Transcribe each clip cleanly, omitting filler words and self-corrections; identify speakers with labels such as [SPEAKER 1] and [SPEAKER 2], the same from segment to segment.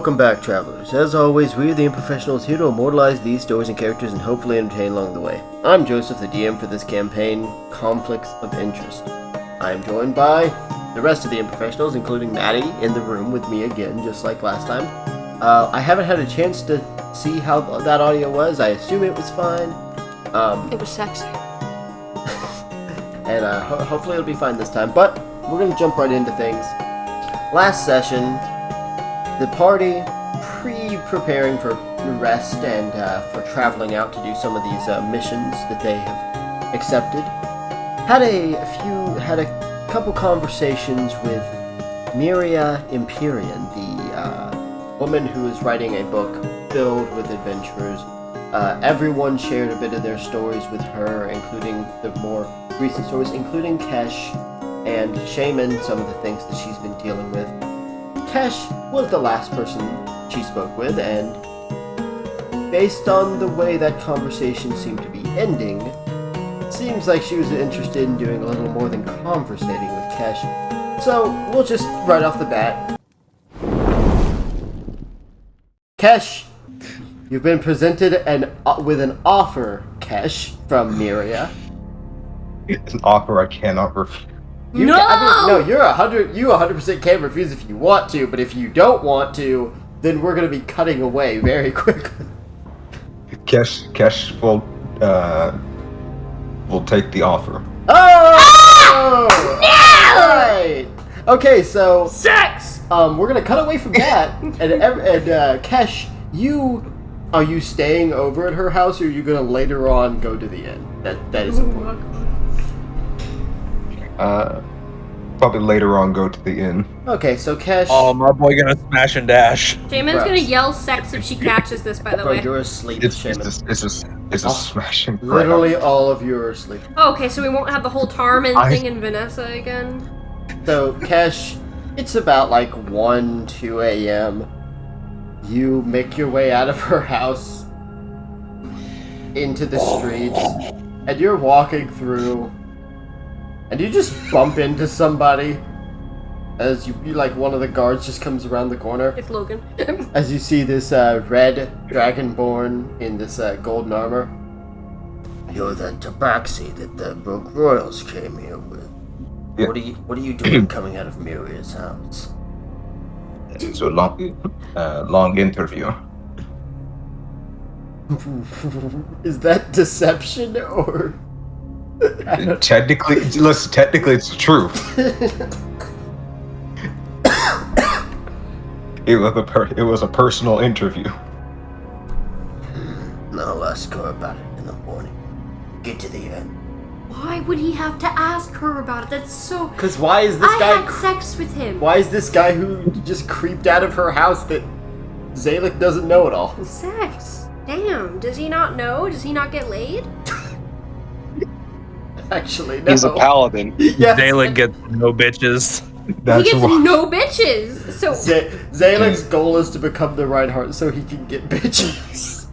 [SPEAKER 1] Welcome back, travelers. As always, we are the Improfessionals here to immortalize these stories and characters and hopefully entertain along the way. I'm Joseph, the DM for this campaign, Conflicts of Interest. I am joined by the rest of the Improfessionals, including Maddie, in the room with me again, just like last time. I haven't had a chance to see how that audio was. I assume it was fine.
[SPEAKER 2] It was sexy.
[SPEAKER 1] And hopefully it'll be fine this time. But we're going to jump right into things. Last session, the party, pre-preparing for rest and for traveling out to do some of these missions that they have accepted, had a couple conversations with Miria Empyrean, the woman who is writing a book filled with adventures. Everyone shared a bit of their stories with her, including the more recent stories, including Kesh and Shaman, some of the things that she's been dealing with. Kesh was the last person she spoke with, and based on the way that conversation seemed to be ending, it seems like she was interested in doing a little more than conversating with Kesh. So, we'll just, right off the bat. Kesh, you've been presented with an offer, Kesh, from Miria.
[SPEAKER 3] It's an offer I cannot refuse.
[SPEAKER 1] You 100% can refuse if you want to, but if you don't want to, then we're going to be cutting away very quickly.
[SPEAKER 3] Kesh will take the offer.
[SPEAKER 1] Oh!
[SPEAKER 2] No!
[SPEAKER 1] Right. Okay, so
[SPEAKER 2] Sex!
[SPEAKER 1] we're going to cut away from that, and Kesh, are you staying over at her house, or are you going to later on go to the inn? That is important.
[SPEAKER 3] Probably later on go to the inn.
[SPEAKER 1] Okay, so Kesh...
[SPEAKER 4] Oh, my boy gonna smash and dash.
[SPEAKER 2] Shaman's gonna yell sex if she catches this, by the way.
[SPEAKER 1] You're asleep,
[SPEAKER 3] It's
[SPEAKER 1] Shaman.
[SPEAKER 3] a smashing crap.
[SPEAKER 1] Literally all of you are asleep.
[SPEAKER 2] Oh, okay, so we won't have the whole Tarman thing in Vanessa again?
[SPEAKER 1] So, Kesh, it's about like 1, 2 a.m. You make your way out of her house into the streets, and you're walking through, and you just bump into somebody as you like one of the guards just comes around the corner.
[SPEAKER 2] It's Logan.
[SPEAKER 1] As you see this red dragonborn in this golden armor. You're the tabaxi that the Brook Royals came here with.
[SPEAKER 3] Yeah.
[SPEAKER 1] What are you doing coming out of Miria's house?
[SPEAKER 3] It's a long interview.
[SPEAKER 1] Is that deception or?
[SPEAKER 3] Technically it's the truth. It was a personal interview.
[SPEAKER 1] I'll ask her about it in the morning. Get to the end.
[SPEAKER 2] Why would he have to ask her about it? That's so...
[SPEAKER 1] Because why is this
[SPEAKER 2] I
[SPEAKER 1] guy...
[SPEAKER 2] had sex with him.
[SPEAKER 1] Why is this guy who just creeped out of her house that Zalek doesn't know at all?
[SPEAKER 2] Sex? Damn, does he not know? Does he not get laid?
[SPEAKER 1] Actually, no.
[SPEAKER 4] He's a paladin.
[SPEAKER 1] Yes.
[SPEAKER 4] Zalek gets no bitches.
[SPEAKER 3] That's
[SPEAKER 2] he gets
[SPEAKER 3] why.
[SPEAKER 2] no bitches! So...
[SPEAKER 1] Zalek's goal is to become the Reinhardt so he can get bitches.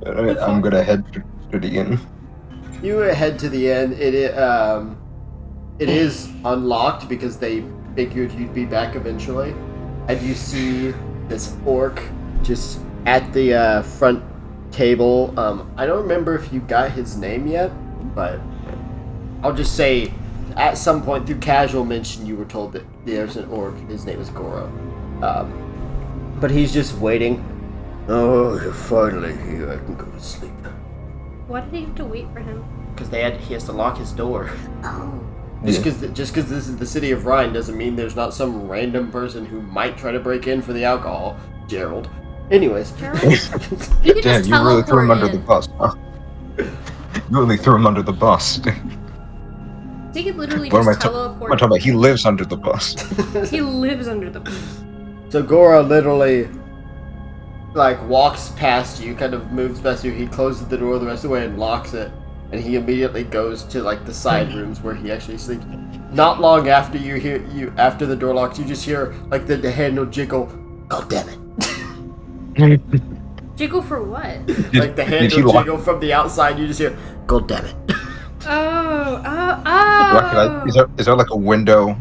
[SPEAKER 3] I'm gonna head to the inn.
[SPEAKER 1] You head to the inn. It is unlocked because they figured you'd be back eventually. And you see this orc just at the front table. I don't remember if you got his name yet, but I'll just say at some point through casual mention you were told that there's an orc. His name is Goro. But he's just waiting. Oh, you're finally here. I can go to sleep.
[SPEAKER 2] Why did he have to wait for him?
[SPEAKER 1] Because he has to lock his door.
[SPEAKER 2] Oh.
[SPEAKER 1] Just because this is the City of Rein doesn't mean there's not some random person who might try to break in for the alcohol. Gerald. Anyways.
[SPEAKER 2] Gerald? You could
[SPEAKER 3] Damn,
[SPEAKER 2] just
[SPEAKER 3] you really threw him under the
[SPEAKER 2] teleport
[SPEAKER 3] bus, huh? You really threw him under the bus.
[SPEAKER 2] in. He could literally
[SPEAKER 3] What am I
[SPEAKER 2] just teleport.
[SPEAKER 3] talking about? He lives under the bus.
[SPEAKER 2] He lives under the bus.
[SPEAKER 1] So Goro literally walks past you, kind of moves past you, he closes the door the rest of the way and locks it, and he immediately goes to the side rooms where he actually sleeps. Not long after after the door locks, you just hear the handle jiggle. God damn it.
[SPEAKER 2] Jiggle for what?
[SPEAKER 1] The handle jiggle from the outside, you just hear, God damn it.
[SPEAKER 2] Oh.
[SPEAKER 3] Is there like a window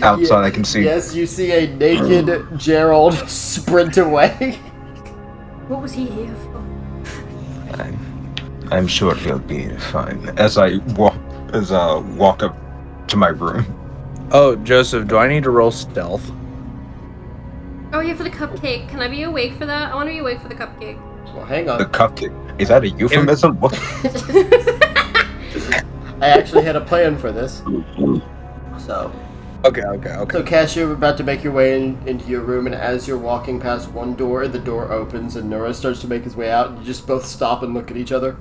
[SPEAKER 3] outside. I can see.
[SPEAKER 1] Yes, you see a naked Gerald sprint away.
[SPEAKER 2] What was he here for?
[SPEAKER 3] I'm sure he'll be fine. As I walk up to my room.
[SPEAKER 4] Oh, Joseph, do I need to roll stealth?
[SPEAKER 2] Oh yeah, for the cupcake. Can I be awake for that? I want to be awake for the cupcake.
[SPEAKER 1] Well, hang
[SPEAKER 3] The
[SPEAKER 1] on.
[SPEAKER 3] cupcake. Is that a euphemism? What?
[SPEAKER 1] I actually had a plan for this. So,
[SPEAKER 4] Okay.
[SPEAKER 1] So Cash, you're about to make your way into your room, and as you're walking past one door, the door opens, and Nora starts to make his way out, and you just both stop and look at each other.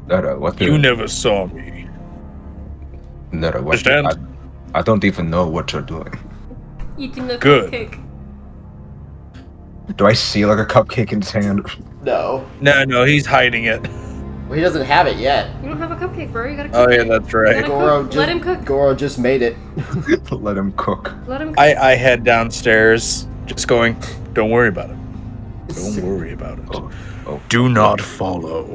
[SPEAKER 3] No, what the...
[SPEAKER 4] You never saw me.
[SPEAKER 3] No, what
[SPEAKER 4] Understand?
[SPEAKER 3] I don't even know what you're doing.
[SPEAKER 2] Eating the
[SPEAKER 4] Good.
[SPEAKER 2] cupcake.
[SPEAKER 3] Do I see like a cupcake in his hand?
[SPEAKER 1] No.
[SPEAKER 4] No, he's hiding it.
[SPEAKER 1] Well, he doesn't have it yet.
[SPEAKER 2] You don't have a cupcake, bro. You gotta cook
[SPEAKER 4] Oh yeah,
[SPEAKER 2] it.
[SPEAKER 4] that's right.
[SPEAKER 2] Let him cook.
[SPEAKER 1] Goro just made it.
[SPEAKER 3] Let him cook.
[SPEAKER 2] Let him cook.
[SPEAKER 4] I head downstairs, just going, don't worry about it. Don't worry about it.
[SPEAKER 3] Oh.
[SPEAKER 4] Do not follow.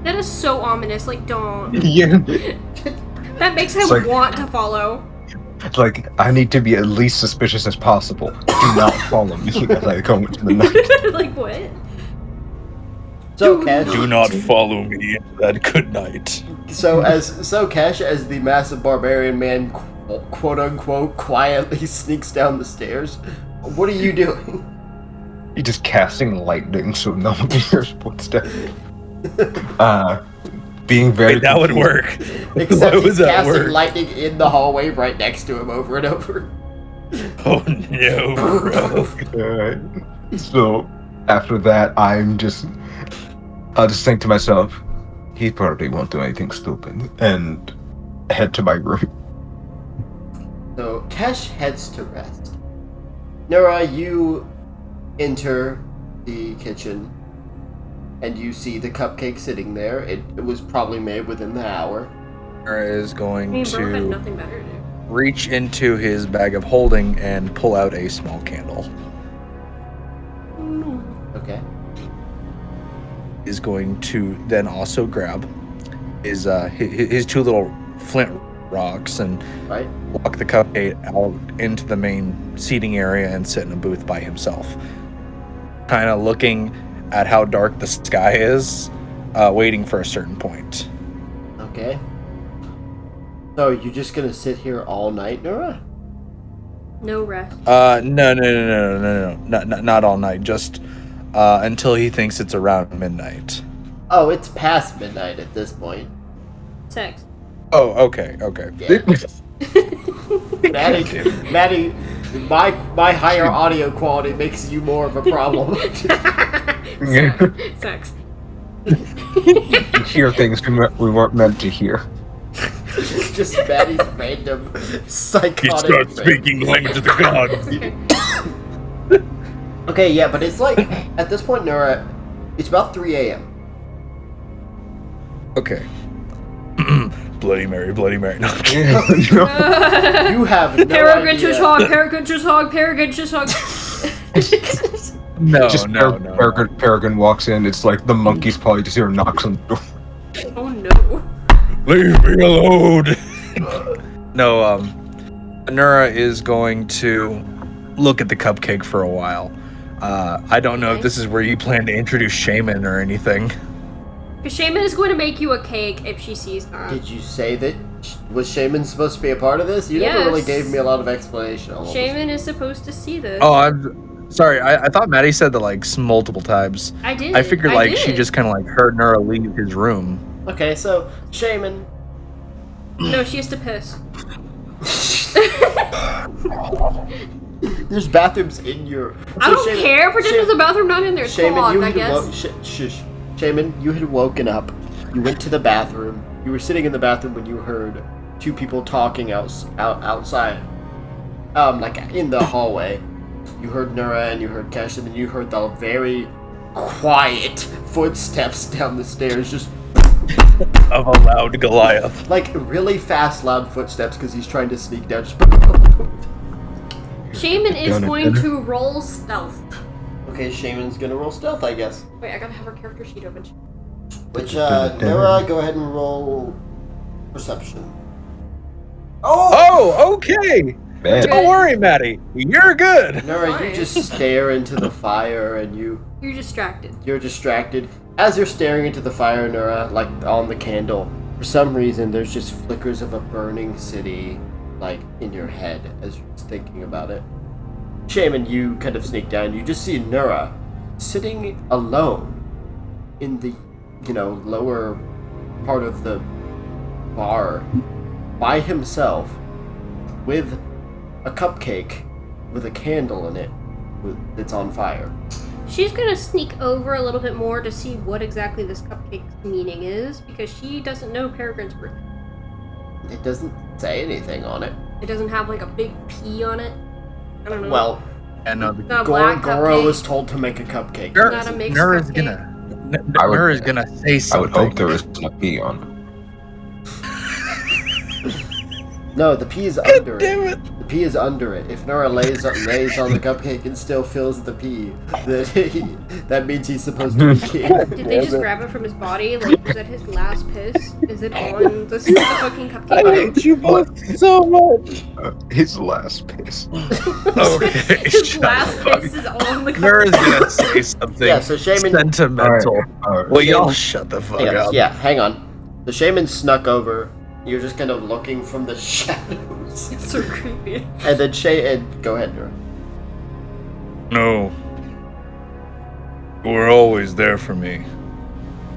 [SPEAKER 2] That is so ominous. Like, don't.
[SPEAKER 3] Yeah.
[SPEAKER 2] That makes him
[SPEAKER 3] It's like-
[SPEAKER 2] want to follow.
[SPEAKER 3] It's like, I need to be at least suspicious as possible. Do not follow me as I go into the night.
[SPEAKER 2] Like, what?
[SPEAKER 1] So Cash,
[SPEAKER 4] Do not follow me into that good night.
[SPEAKER 1] Cash, as the massive barbarian man, quote unquote, quietly sneaks down the stairs. What are you doing?
[SPEAKER 3] You're just casting lightning so no one hears footsteps. Being very
[SPEAKER 4] Wait, that would
[SPEAKER 3] confused.
[SPEAKER 4] work.
[SPEAKER 1] Except
[SPEAKER 4] Why
[SPEAKER 1] he's
[SPEAKER 4] would that
[SPEAKER 1] casting
[SPEAKER 4] work?
[SPEAKER 1] lightning in the hallway right next to him over and over.
[SPEAKER 4] Oh no, bro.
[SPEAKER 3] Alright. So after that, I'll just think to myself, he probably won't do anything stupid, and head to my room.
[SPEAKER 1] So Cash heads to rest. Nora, you enter the kitchen, and you see the cupcake sitting there. It was probably made within the hour.
[SPEAKER 4] Is
[SPEAKER 2] I
[SPEAKER 4] going
[SPEAKER 2] mean, bro had
[SPEAKER 4] to
[SPEAKER 2] nothing better to do.
[SPEAKER 4] reach into his bag of holding and pull out a small candle.
[SPEAKER 1] Okay.
[SPEAKER 4] Is going to then also grab his two little flint rocks and
[SPEAKER 1] Right?
[SPEAKER 4] walk the cupcake out into the main seating area and sit in a booth by himself, kind of looking at how dark the sky is, waiting for a certain point.
[SPEAKER 1] Okay. So you're just gonna sit here all night, Nora?
[SPEAKER 2] No rest.
[SPEAKER 4] No, not all night. Just until he thinks it's around midnight.
[SPEAKER 1] Oh, it's past midnight at this point.
[SPEAKER 2] Sex.
[SPEAKER 4] Oh, okay.
[SPEAKER 1] Yeah. Maddie, my higher audio quality makes you more of a problem.
[SPEAKER 2] Sex.
[SPEAKER 3] You hear things we weren't meant to hear.
[SPEAKER 1] Just Maddie's random psychotic.
[SPEAKER 4] language of the gods.
[SPEAKER 2] Okay.
[SPEAKER 1] Okay, yeah, but it's like at this point, Nora, it's about 3 a.m.
[SPEAKER 4] Okay. Bloody Mary. No, I'm kidding.
[SPEAKER 1] You have no idea.
[SPEAKER 2] Peregrine hog.
[SPEAKER 4] No.
[SPEAKER 3] Peregrine walks in. It's like the monkey's probably just here and knocks on the door.
[SPEAKER 2] Oh no.
[SPEAKER 4] Leave me alone. No, Nura is going to look at the cupcake for a while. I don't know if this is where you plan to introduce Shaman or anything.
[SPEAKER 2] Because Shaman is going to make you a cake if she sees that.
[SPEAKER 1] Did you say that? Was Shaman supposed to be a part of this? You never really
[SPEAKER 2] Yes.
[SPEAKER 1] gave me a lot of explanation. on what was-
[SPEAKER 2] Shaman is supposed to see this.
[SPEAKER 4] Oh, I'm sorry. I thought Maddie said that like multiple times.
[SPEAKER 2] I did.
[SPEAKER 4] I figured like she
[SPEAKER 2] did.
[SPEAKER 4] just kind of like heard Nura leave his room.
[SPEAKER 1] Okay, so Shaman.
[SPEAKER 2] No, she has to piss.
[SPEAKER 1] There's bathrooms in your.
[SPEAKER 2] I don't care. Pretend there's a bathroom not in there. It's
[SPEAKER 1] Shaman,
[SPEAKER 2] clogged,
[SPEAKER 1] you
[SPEAKER 2] I
[SPEAKER 1] had
[SPEAKER 2] guess.
[SPEAKER 1] shush. Shaman, you had woken up. You went to the bathroom. You were sitting in the bathroom when you heard two people talking outside. Like in the hallway. You heard Nura and you heard Cash, and then you heard the very quiet footsteps down the stairs, just
[SPEAKER 4] Of a loud Goliath.
[SPEAKER 1] like really fast, loud footsteps because he's trying to sneak down. Just
[SPEAKER 2] Shaman is going to roll stealth.
[SPEAKER 1] okay, Shaman's gonna roll stealth, I guess.
[SPEAKER 2] Wait, I gotta have her character sheet open.
[SPEAKER 1] Which, Nura, go ahead and roll perception.
[SPEAKER 4] Oh, okay.
[SPEAKER 3] Man.
[SPEAKER 4] Don't worry, Maddie. You're good.
[SPEAKER 1] Nora, you
[SPEAKER 2] Fine.
[SPEAKER 1] just stare into the fire and you're distracted. As you're staring into the fire, Nora, like on the candle, for some reason there's just flickers of a burning city, like in your head as you're just thinking about it. Shaman, you kind of sneak down. You just see Nora sitting alone in the, lower part of the bar by himself with a cupcake with a candle in it that's on fire.
[SPEAKER 2] She's gonna sneak over a little bit more to see what exactly this cupcake's meaning is, because she doesn't know Peregrine's birthday.
[SPEAKER 1] It doesn't say anything on it.
[SPEAKER 2] It doesn't have like a big P on it. I don't know.
[SPEAKER 1] Well,
[SPEAKER 4] And no,
[SPEAKER 2] Not a black
[SPEAKER 1] Gora
[SPEAKER 2] cupcake.
[SPEAKER 1] was told to make a cupcake.
[SPEAKER 2] Not a mixed
[SPEAKER 4] Nura's
[SPEAKER 2] cupcake.
[SPEAKER 4] gonna say
[SPEAKER 3] I
[SPEAKER 4] something.
[SPEAKER 3] would hope there was a P on it.
[SPEAKER 1] No, the P is under
[SPEAKER 4] Damn
[SPEAKER 1] it.
[SPEAKER 4] it.
[SPEAKER 1] The P is under it. If Nora lays on the cupcake and still feels the P, that means he's supposed to be king.
[SPEAKER 2] Did they just grab it from his body? Like, was that his last piss? Is it on the fucking cupcake?
[SPEAKER 4] you both so much.
[SPEAKER 3] His last piss.
[SPEAKER 4] Okay.
[SPEAKER 2] His
[SPEAKER 4] shut
[SPEAKER 2] last
[SPEAKER 4] the fuck
[SPEAKER 2] piss is on the
[SPEAKER 4] Nura's
[SPEAKER 2] cupcake.
[SPEAKER 4] gonna say something
[SPEAKER 1] Yeah, so Shaman.
[SPEAKER 4] sentimental.
[SPEAKER 3] Alright.
[SPEAKER 4] Well, y'all shut the fuck up.
[SPEAKER 1] Yeah, hang on. The shaman snuck over. You're just kind of looking from the shadows.
[SPEAKER 2] It's so creepy.
[SPEAKER 1] And then go ahead, Nora.
[SPEAKER 4] No. You were always there for me.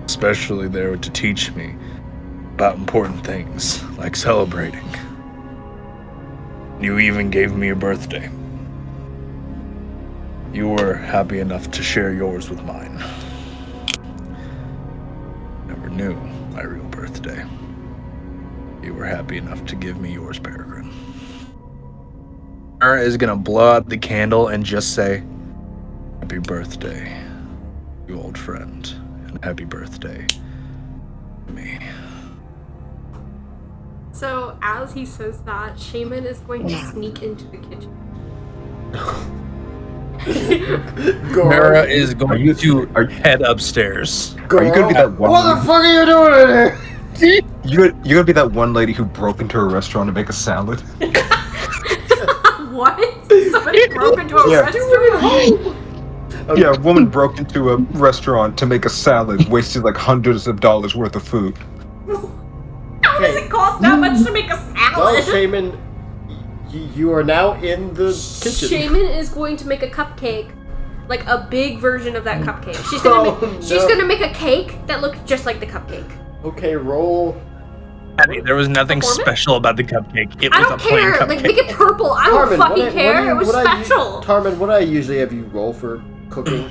[SPEAKER 4] Especially there to teach me about important things, like celebrating. You even gave me a birthday. You were happy enough to share yours with mine. Never knew my real birthday. You were happy enough to give me yours, Peregrine. Nora is gonna blow out the candle and just say, "Happy birthday, you old friend, and happy birthday to me."
[SPEAKER 2] So, as he says that, Shaman is going to sneak into the kitchen.
[SPEAKER 4] Nora is going
[SPEAKER 3] you-
[SPEAKER 4] to
[SPEAKER 3] are-
[SPEAKER 4] head upstairs.
[SPEAKER 3] Are you gonna be that one?
[SPEAKER 1] What the fuck are you doing in here?
[SPEAKER 3] You're gonna be that one lady who broke into a restaurant to make a salad?
[SPEAKER 2] What? Somebody broke into a
[SPEAKER 3] Yeah.
[SPEAKER 2] restaurant?
[SPEAKER 3] Yeah, a woman broke into a restaurant to make a salad, wasted like hundreds of dollars worth of food.
[SPEAKER 2] How does it cost that much to make a
[SPEAKER 1] Well,
[SPEAKER 2] salad?
[SPEAKER 1] Shaman, you are now in the kitchen.
[SPEAKER 2] Shaman is going to make a cupcake, like a big version of that cupcake. She's gonna she's
[SPEAKER 1] no.
[SPEAKER 2] gonna make a cake that looks just like the cupcake.
[SPEAKER 1] Okay, roll.
[SPEAKER 4] Maddie, there was nothing
[SPEAKER 2] Performance?
[SPEAKER 4] special about the cupcake. It
[SPEAKER 2] I
[SPEAKER 4] was
[SPEAKER 2] don't
[SPEAKER 4] a plain
[SPEAKER 2] care.
[SPEAKER 4] cupcake.
[SPEAKER 2] Like make it purple. I don't
[SPEAKER 1] Tarmin,
[SPEAKER 2] fucking care. It was special.
[SPEAKER 1] Tarmin, what do I usually have you roll for cooking?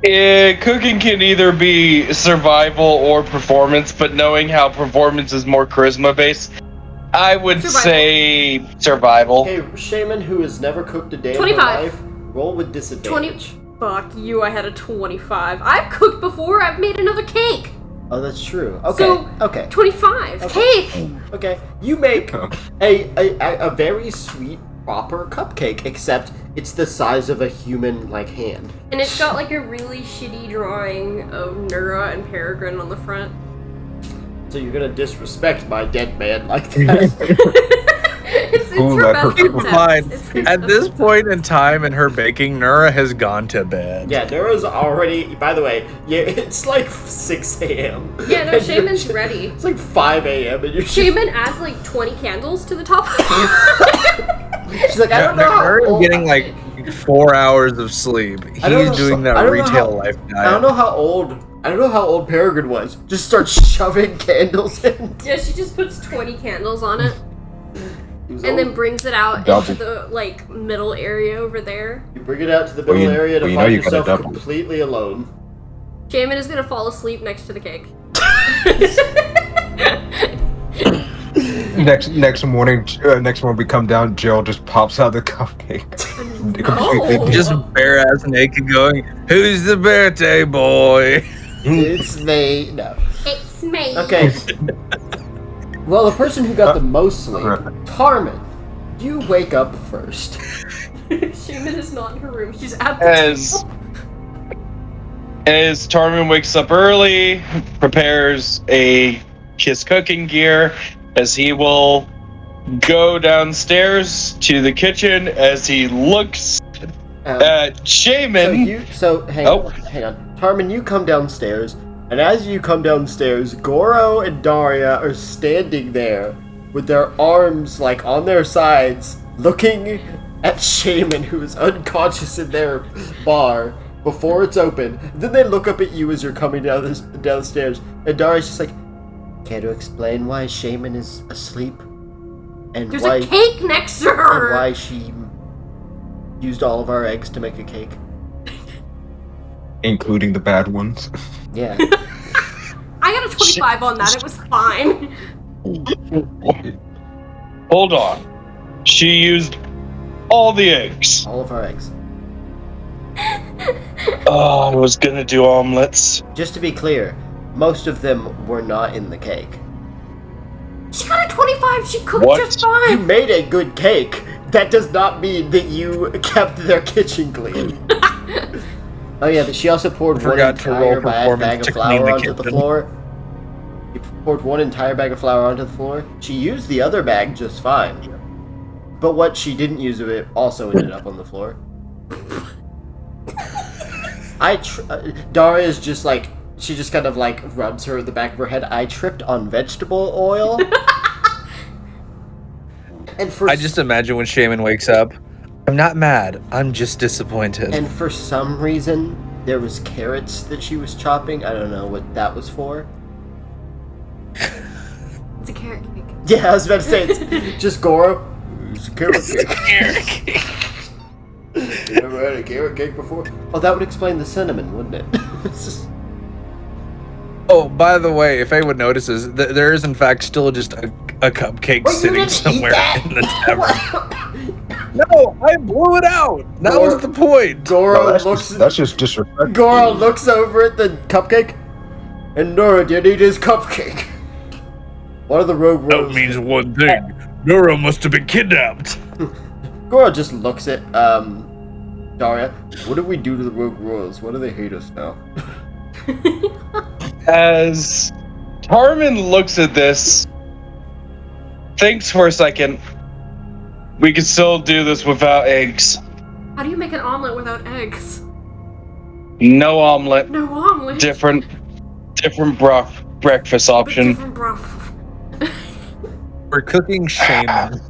[SPEAKER 5] Cooking can either be survival or performance, but knowing how performance is more charisma based, I would
[SPEAKER 2] Survival.
[SPEAKER 5] say survival.
[SPEAKER 1] Okay, Shaman, who has never cooked a day in
[SPEAKER 2] 25.
[SPEAKER 1] her life, roll with disadvantage.
[SPEAKER 2] Fuck you, I had a 25. I've cooked before, I've made another cake.
[SPEAKER 1] Oh, that's true. Okay,
[SPEAKER 2] So,
[SPEAKER 1] okay.
[SPEAKER 2] 25.
[SPEAKER 1] Okay.
[SPEAKER 2] Cake!
[SPEAKER 1] Okay, you make a very sweet, proper cupcake, except it's the size of a human, hand.
[SPEAKER 2] And it's got like a really shitty drawing of Nura and Peregrine on the front.
[SPEAKER 1] So you're gonna disrespect my dead man like that?
[SPEAKER 2] It's
[SPEAKER 3] Who
[SPEAKER 2] for
[SPEAKER 3] let
[SPEAKER 2] best
[SPEAKER 3] her cook?
[SPEAKER 2] concept.
[SPEAKER 4] Fine.
[SPEAKER 2] It's for
[SPEAKER 4] At
[SPEAKER 2] best
[SPEAKER 4] this
[SPEAKER 2] concept.
[SPEAKER 4] point in time in her baking, Nura has gone to bed.
[SPEAKER 1] Yeah, Nura's already. By the way, yeah, it's like 6 a.m.
[SPEAKER 2] Yeah, no,
[SPEAKER 1] And
[SPEAKER 2] Shaman's
[SPEAKER 1] you're-
[SPEAKER 2] ready.
[SPEAKER 1] It's like 5 a.m. and you're.
[SPEAKER 2] Shaman adds like 20 candles to the top.
[SPEAKER 1] She's like, I don't know how
[SPEAKER 4] Nura's
[SPEAKER 1] old
[SPEAKER 4] getting like 4 hours of sleep. He's
[SPEAKER 1] I don't know-
[SPEAKER 4] doing
[SPEAKER 1] I
[SPEAKER 4] that
[SPEAKER 1] don't know
[SPEAKER 4] retail
[SPEAKER 1] how-
[SPEAKER 4] life
[SPEAKER 1] I don't
[SPEAKER 4] diet.
[SPEAKER 1] know how old. I don't know how old Peregrine was. Just starts shoving candles in.
[SPEAKER 2] Yeah, she just puts 20 candles on it
[SPEAKER 1] He was
[SPEAKER 2] and
[SPEAKER 1] old.
[SPEAKER 2] then brings it out
[SPEAKER 3] Double.
[SPEAKER 2] into the middle area over there.
[SPEAKER 1] You bring it out to the
[SPEAKER 3] Well,
[SPEAKER 1] middle
[SPEAKER 3] you-
[SPEAKER 1] area to
[SPEAKER 3] well, you know
[SPEAKER 1] find
[SPEAKER 3] you gotta
[SPEAKER 1] yourself
[SPEAKER 3] double.
[SPEAKER 1] completely alone.
[SPEAKER 2] Shaman is gonna fall asleep next to the cake.
[SPEAKER 3] Next morning we come down. Jill just pops out the cupcake. Completely.
[SPEAKER 2] No.
[SPEAKER 4] Just bare ass naked going, "Who's the birthday boy?"
[SPEAKER 1] It's me. No.
[SPEAKER 2] It's me.
[SPEAKER 1] Okay. Well, the person who got the most sleep, Tarmin, you wake up first.
[SPEAKER 2] Shaman is not in her room. She's at the
[SPEAKER 5] As Tarmin wakes up early, prepares his cooking gear, as he will go downstairs to the kitchen as he looks at Shaman.
[SPEAKER 1] Hang on. Tarman, you come downstairs, and as you come downstairs, Goro and Daria are standing there with their arms like on their sides, looking at Shaman, who is unconscious in their bar before it's open. Then they look up at you as you're coming down the stairs, and Daria's just like, "Care to explain why Shaman is asleep? And
[SPEAKER 2] There's a cake next to her!
[SPEAKER 1] And why she used all of our eggs to make a cake?"
[SPEAKER 3] Including the bad ones.
[SPEAKER 1] Yeah.
[SPEAKER 2] I got a 25 on that, it was fine.
[SPEAKER 5] Hold on. She used all the eggs.
[SPEAKER 1] All of our eggs.
[SPEAKER 5] Oh, I was gonna do omelets.
[SPEAKER 1] Just to be clear, most of them were not in the cake.
[SPEAKER 2] She got a 25, she cooked
[SPEAKER 5] What?
[SPEAKER 2] just
[SPEAKER 1] You
[SPEAKER 2] fine.
[SPEAKER 1] made a good cake. That does not mean that you kept their kitchen clean. Oh yeah, she also poured one
[SPEAKER 4] Forgot to roll
[SPEAKER 1] entire
[SPEAKER 4] performance
[SPEAKER 1] bag of
[SPEAKER 4] to clean
[SPEAKER 1] flour
[SPEAKER 4] the
[SPEAKER 1] onto the
[SPEAKER 4] kitchen.
[SPEAKER 1] floor. You poured one entire bag of flour onto the floor. She used the other bag just fine. But what she didn't use of it also ended up on the floor. Daria's just like, she just kind of like rubs her at the back of her head. I tripped on vegetable oil. And
[SPEAKER 4] I just imagine when Shaman wakes up, I'm not mad, I'm just disappointed.
[SPEAKER 1] And for some reason, there was carrots that she was chopping. I don't know what that was for.
[SPEAKER 2] It's a carrot cake.
[SPEAKER 1] Yeah, I was about to say, it's just Goro. It's a carrot cake.
[SPEAKER 4] Carrot cake.
[SPEAKER 1] You ever had a carrot cake before? Oh, that would explain the cinnamon, wouldn't it? It's just...
[SPEAKER 4] Oh, by the way, if anyone notices, there is in fact still just a cupcake
[SPEAKER 1] Wait, you
[SPEAKER 4] sitting
[SPEAKER 1] didn't eat
[SPEAKER 4] somewhere
[SPEAKER 1] that?
[SPEAKER 4] in the tavern. No, I blew it out. That was the point.
[SPEAKER 1] Goro
[SPEAKER 3] No,
[SPEAKER 1] looks...
[SPEAKER 3] that's just disrespectful.
[SPEAKER 1] Goro looks over at the cupcake, and Nora did eat his cupcake. What are the rogue
[SPEAKER 4] That
[SPEAKER 1] rules?
[SPEAKER 4] means one thing. Nora must have been kidnapped.
[SPEAKER 1] Goro just looks at Daria. What did we do to the rogue royals? Why do they hate us now?
[SPEAKER 5] As Tarman looks at this, thinks for a second, we could still do this without eggs.
[SPEAKER 2] How do you make an omelet without eggs?
[SPEAKER 5] No omelet.
[SPEAKER 2] No omelet.
[SPEAKER 5] Different breakfast
[SPEAKER 2] But
[SPEAKER 5] option.
[SPEAKER 2] different broth.
[SPEAKER 4] We're cooking Shaman.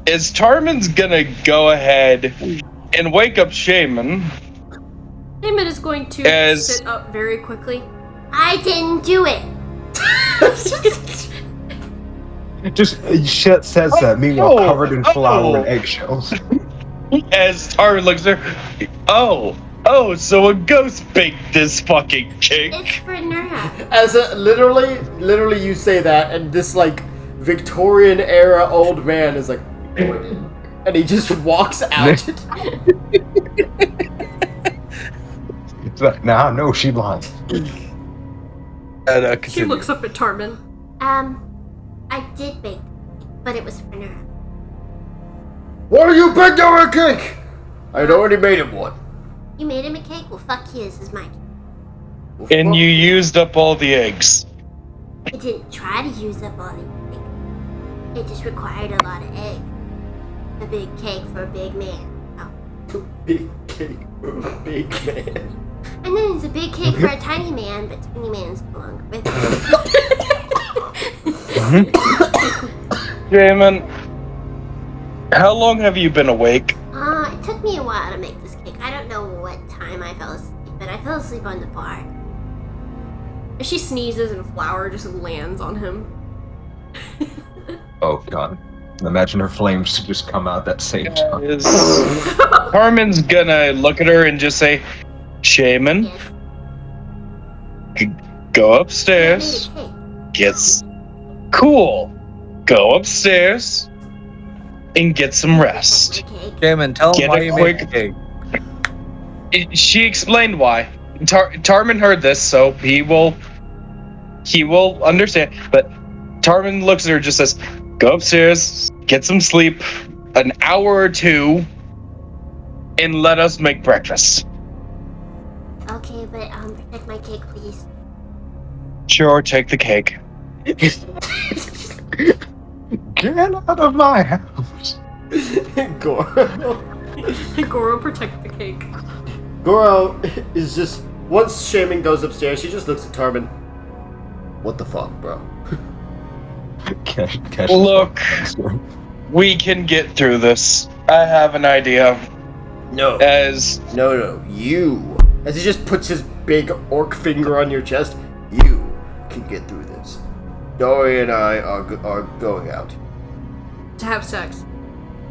[SPEAKER 5] Is Tarman's gonna go ahead and wake up Shaman?
[SPEAKER 2] Shaman is going to
[SPEAKER 5] As-
[SPEAKER 2] sit up very quickly. I didn't do it.
[SPEAKER 3] Just shit says that, meanwhile
[SPEAKER 5] Oh,
[SPEAKER 3] covered in flour
[SPEAKER 5] oh.
[SPEAKER 3] and eggshells.
[SPEAKER 5] As Tarman looks at her, oh, so a ghost baked this fucking cake.
[SPEAKER 2] It's for Nora.
[SPEAKER 1] As a literally, you say that, and this like Victorian era old man is like, and he just walks out.
[SPEAKER 3] It's like, nah, no, she lied.
[SPEAKER 2] She
[SPEAKER 4] Continue.
[SPEAKER 2] looks up at Tarman.
[SPEAKER 6] I did bake, but it was for Nora.
[SPEAKER 1] Why do you bake our cake? I'd already made him one.
[SPEAKER 6] You made him a cake? Well, fuck you, this is my cake.
[SPEAKER 5] And you used up all the eggs.
[SPEAKER 6] I didn't try to use up all the egg. It just required a lot of egg. A big cake for a big man. Oh.
[SPEAKER 1] Big cake for a big man.
[SPEAKER 6] And then it's a big cake for a tiny man, but tiny man's no longer with us.
[SPEAKER 5] Shaman, how long have you been awake?
[SPEAKER 6] It took me a while to make this cake. I don't know what time I fell asleep, but I fell asleep on the bar.
[SPEAKER 2] She sneezes and flour just lands on him.
[SPEAKER 3] Oh god. Imagine her flames just come out that same time.
[SPEAKER 5] Carmen's gonna look at her and just say, Shaman,
[SPEAKER 6] Yes.
[SPEAKER 5] go
[SPEAKER 6] I
[SPEAKER 5] upstairs.
[SPEAKER 6] made a cake.
[SPEAKER 5] Gets cool. Go upstairs and get some rest.
[SPEAKER 6] My cake.
[SPEAKER 4] Shaman, tell him
[SPEAKER 5] Get
[SPEAKER 4] why
[SPEAKER 5] a
[SPEAKER 4] you made the
[SPEAKER 5] quick-
[SPEAKER 4] cake.
[SPEAKER 5] She explained why. Tarman heard this, so he will understand. But Tarman looks at her and just says, go upstairs, get some sleep, an hour or two, and let us make breakfast.
[SPEAKER 6] Okay, but protect my cake, please.
[SPEAKER 5] Sure, take the cake.
[SPEAKER 3] Get out of my house.
[SPEAKER 1] Goro.
[SPEAKER 2] Goro, protect the cake.
[SPEAKER 1] Goro is just... Once Shaman goes upstairs, he just looks at Tarman. What the fuck, bro?
[SPEAKER 3] Cash
[SPEAKER 5] Look, we can get through this. I have an idea.
[SPEAKER 1] No. No, you. As he just puts his big orc finger on your chest, you can get through this. Dory and I are going out.
[SPEAKER 2] To have sex.